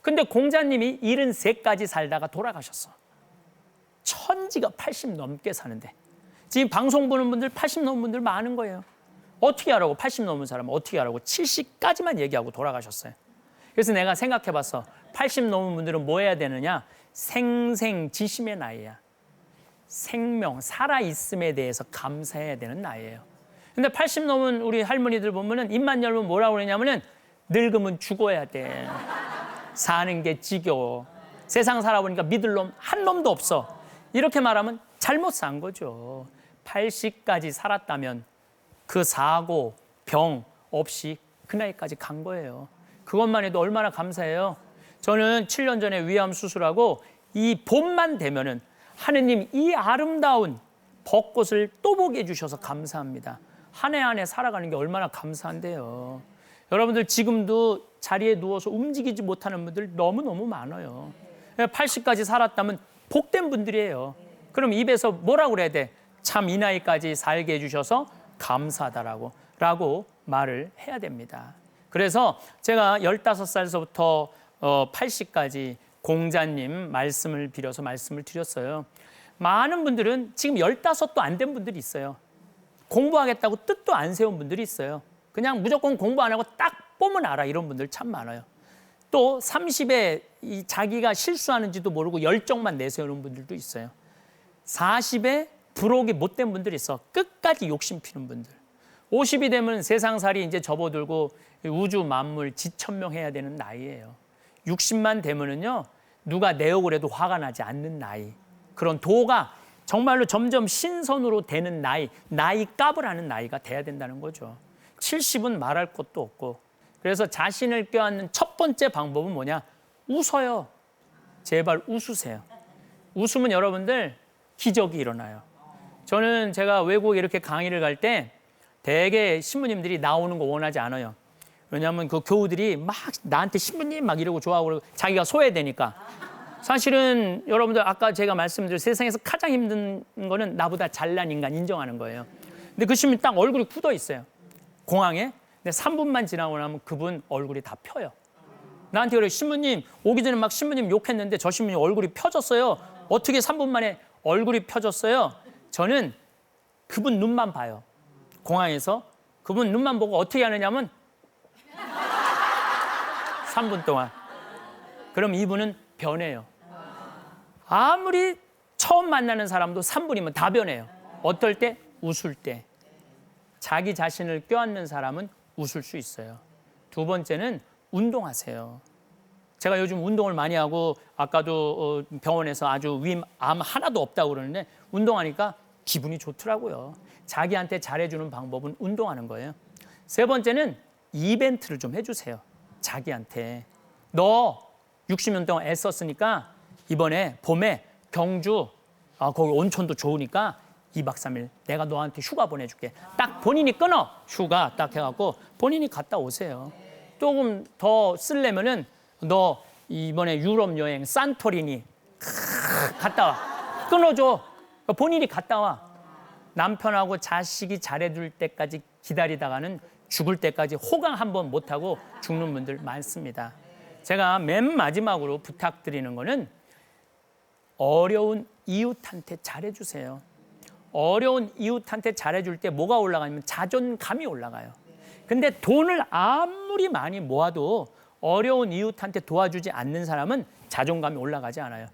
근데 공자님이 73까지 살다가 돌아가셨어. 천지가 80 넘게 사는데 지금 방송 보는 분들 80 넘은 분들 많은 거예요. 어떻게 하라고 80 넘은 사람은 어떻게 하라고 70까지만 얘기하고 돌아가셨어요. 그래서 내가 생각해 봤어. 80 넘은 분들은 뭐 해야 되느냐? 생생지심의 나이야. 생명, 살아있음에 대해서 감사해야 되는 나이예요. 근데 80 넘은 우리 할머니들 보면은 입만 열면 뭐라고 그러냐면은 늙으면 죽어야 돼. 사는 게 지겨워. 세상 살아보니까 믿을 놈 한 놈도 없어. 이렇게 말하면 잘못 산 거죠. 80까지 살았다면 그 사고, 병 없이 그 나이까지 간 거예요. 그것만 해도 얼마나 감사해요. 저는 7년 전에 위암 수술하고 이 봄만 되면은 하느님 이 아름다운 벚꽃을 또 보게 해주셔서 감사합니다. 한 해 한 해 살아가는 게 얼마나 감사한데요. 여러분들 지금도 자리에 누워서 움직이지 못하는 분들 너무너무 많아요. 80까지 살았다면 복된 분들이에요. 그럼 입에서 뭐라고 그래야 돼? 참 이 나이까지 살게 해주셔서 감사하다라고 말을 해야 됩니다. 그래서 제가 15살서부터 80까지 공자님 말씀을 빌어서 말씀을 드렸어요. 많은 분들은 지금 15도 안 된 분들이 있어요. 공부하겠다고 뜻도 안 세운 분들이 있어요. 그냥 무조건 공부 안 하고 딱 보면 알아 이런 분들 참 많아요. 또 30에 자기가 실수하는지도 모르고 열정만 내세우는 분들도 있어요. 40에 부록이 못된 분들이 있어. 끝까지 욕심 피는 분들. 50이 되면 세상살이 이제 접어들고 우주 만물 지천명해야 되는 나이예요. 60만 되면은요 누가 내 욕을 해도 화가 나지 않는 나이. 그런 도가 정말로 점점 신선으로 되는 나이 값을 하는 나이가 돼야 된다는 거죠. 70은 말할 것도 없고. 그래서 자신을 껴안는 첫 번째 방법은 뭐냐? 웃어요. 제발 웃으세요. 웃으면 여러분들 기적이 일어나요. 저는 제가 외국에 이렇게 강의를 갈 때 대개 신부님들이 나오는 거 원하지 않아요. 왜냐하면 그 교우들이 막 나한테 신부님 막 이러고 좋아하고 자기가 소외되니까. 사실은 여러분들 아까 제가 말씀드린 세상에서 가장 힘든 거는 나보다 잘난 인간 인정하는 거예요. 근데 그 신부님 딱 얼굴이 굳어 있어요. 공항에. 근데 3분만 지나고 나면 그분 얼굴이 다 펴요. 나한테 그래 신부님 오기 전에 막 신부님 욕했는데 저 신부님 얼굴이 펴졌어요. 어떻게 3분 만에 얼굴이 펴졌어요? 저는 그분 눈만 봐요. 공항에서 그분 눈만 보고 어떻게 하느냐면 3분 동안. 그럼 이분은 변해요. 아무리 처음 만나는 사람도 3분이면 다 변해요. 어떨 때? 웃을 때. 자기 자신을 껴안는 사람은 웃을 수 있어요. 두 번째는 운동하세요. 제가 요즘 운동을 많이 하고 아까도 병원에서 아주 암 하나도 없다고 그러는데 운동하니까 기분이 좋더라고요. 자기한테 잘해주는 방법은 운동하는 거예요. 세 번째는 이벤트를 좀 해주세요. 자기한테. 너 60년 동안 애썼으니까 이번에 봄에 경주 거기 온천도 좋으니까 2박 3일 내가 너한테 휴가 보내줄게. 딱 본인이 끊어. 휴가 딱 해갖고 본인이 갔다 오세요. 조금 더 쓰려면은 너 이번에 유럽 여행 산토리니 갔다 와. 끊어줘. 본인이 갔다 와. 남편하고 자식이 잘해줄 때까지 기다리다가는 죽을 때까지 호강 한번 못하고 죽는 분들 많습니다. 제가 맨 마지막으로 부탁드리는 거는 어려운 이웃한테 잘해주세요. 어려운 이웃한테 잘해줄 때 뭐가 올라가냐면 자존감이 올라가요. 근데 돈을 아무리 많이 모아도 어려운 이웃한테 도와주지 않는 사람은 자존감이 올라가지 않아요.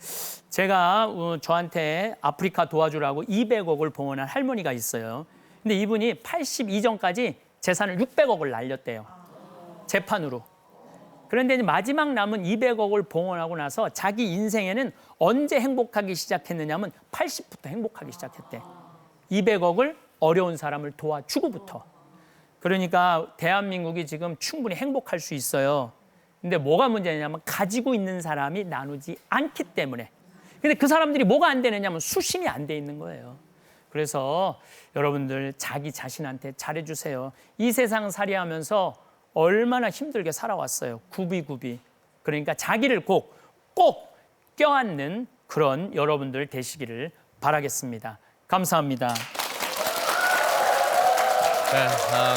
제가 저한테 아프리카 도와주라고 200억을 봉헌한 할머니가 있어요. 근데 이분이 80 이전까지 재산을 600억을 날렸대요. 재판으로. 그런데 마지막 남은 200억을 봉헌하고 나서 자기 인생에는 언제 행복하기 시작했느냐면 80부터 행복하기 시작했대. 200억을 어려운 사람을 도와주고부터. 그러니까 대한민국이 지금 충분히 행복할 수 있어요. 근데 뭐가 문제냐면 가지고 있는 사람이 나누지 않기 때문에. 근데 그 사람들이 뭐가 안 되느냐면 수신이 안 돼 있는 거예요. 그래서 여러분들 자기 자신한테 잘해주세요. 이 세상 살이하면서 얼마나 힘들게 살아왔어요. 구비구비. 그러니까 자기를 꼭 껴안는 그런 여러분들 되시기를 바라겠습니다. 감사합니다. 네,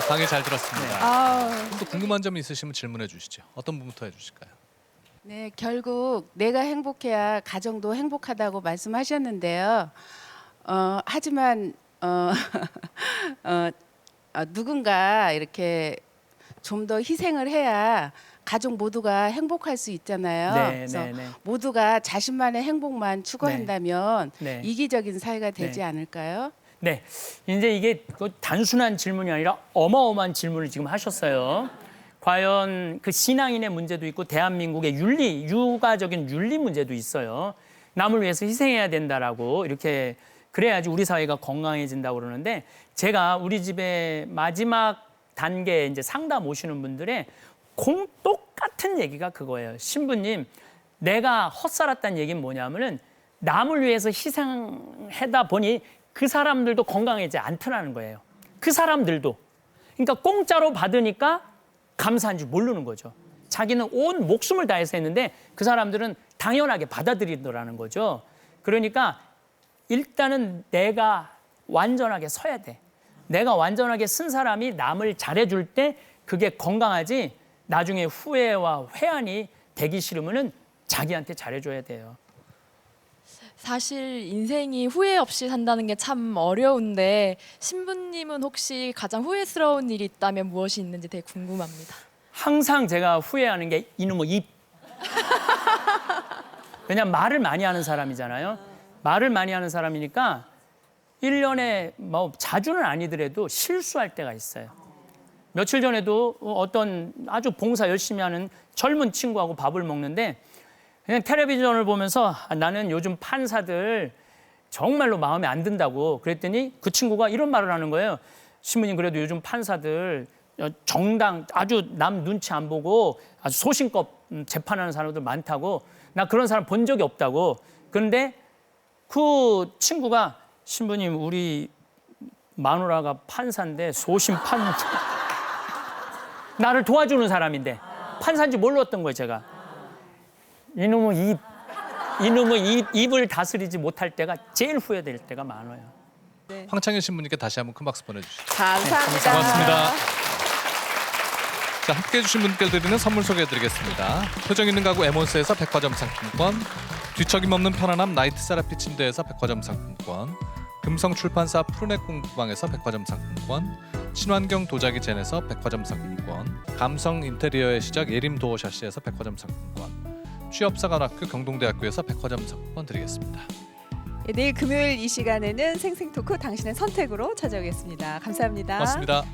강의 잘 들었습니다. 아, 또 궁금한 점이 있으시면 질문해 주시죠. 어떤 부분부터 해주실까요? 네, 결국 내가 행복해야 가정도 행복하다고 말씀하셨는데요. 하지만 누군가 이렇게 좀 더 희생을 해야 가족 모두가 행복할 수 있잖아요. 그래서 모두가 자신만의 행복만 추구한다면 네. 이기적인 사회가 되지 네. 않을까요? 네, 이제 이게 단순한 질문이 아니라 어마어마한 질문을 지금 하셨어요. 과연 그 신앙인의 문제도 있고 대한민국의 육아적인 윤리 문제도 있어요. 남을 위해서 희생해야 된다라고 이렇게 그래야지 우리 사회가 건강해진다고 그러는데 제가 우리 집에 마지막 단계 이제 상담 오시는 분들의 똑같은 얘기가 그거예요. 신부님, 내가 헛살았다는 얘기는 뭐냐면은 남을 위해서 희생하다 보니 그 사람들도 건강해지지 않더라는 거예요. 그 사람들도. 그러니까 공짜로 받으니까 감사한 줄 모르는 거죠. 자기는 온 목숨을 다해서 했는데 그 사람들은 당연하게 받아들이더라는 거죠. 그러니까 일단은 내가 완전하게 서야 돼. 내가 완전하게 쓴 사람이 남을 잘해줄 때 그게 건강하지 나중에 후회와 회한이 되기 싫으면은 자기한테 잘해줘야 돼요. 사실 인생이 후회 없이 산다는 게 참 어려운데 신부님은 혹시 가장 후회스러운 일이 있다면 무엇이 있는지 되게 궁금합니다. 항상 제가 후회하는 게 이놈의 입. 왜냐면 말을 많이 하는 사람이잖아요. 말을 많이 하는 사람이니까 1년에 뭐 자주는 아니더라도 실수할 때가 있어요. 며칠 전에도 어떤 아주 봉사 열심히 하는 젊은 친구하고 밥을 먹는데 그냥 텔레비전을 보면서 나는 요즘 판사들 정말로 마음에 안 든다고 그랬더니 그 친구가 이런 말을 하는 거예요. 신부님 그래도 요즘 판사들 정당 아주 남 눈치 안 보고 아주 소신껏 재판하는 사람들 많다고 나 그런 사람 본 적이 없다고. 그런데 그 친구가 신부님 우리 마누라가 판사인데 소심판 나를 도와주는 사람인데 판사인지 몰랐던 거예요 제가. 이놈의 입을 다스리지 못할 때가 제일 후회될 때가 많아요. 황창현 신부님께 다시 한번 큰 박수 보내주시죠. 감사합니다. 고맙습니다. 자, 함께해 주신 분께 드리는 선물 소개해드리겠습니다. 표정 있는 가구 에몬스에서 백화점 상품권, 뒤척임 없는 편안함 나이트 세라피 침대에서 백화점 상품권, 금성 출판사 푸르넥 공부방에서 백화점 상품권, 친환경 도자기 젠에서 백화점 상품권, 감성 인테리어의 시작 예림 도어 샤시에서 백화점 상품권, 취업사관학교 경동대학교에서 백화점 상품권 드리겠습니다. 내일 금요일 이 시간에는 생생토크 당신의 선택으로 찾아오겠습니다. 감사합니다. 고맙습니다.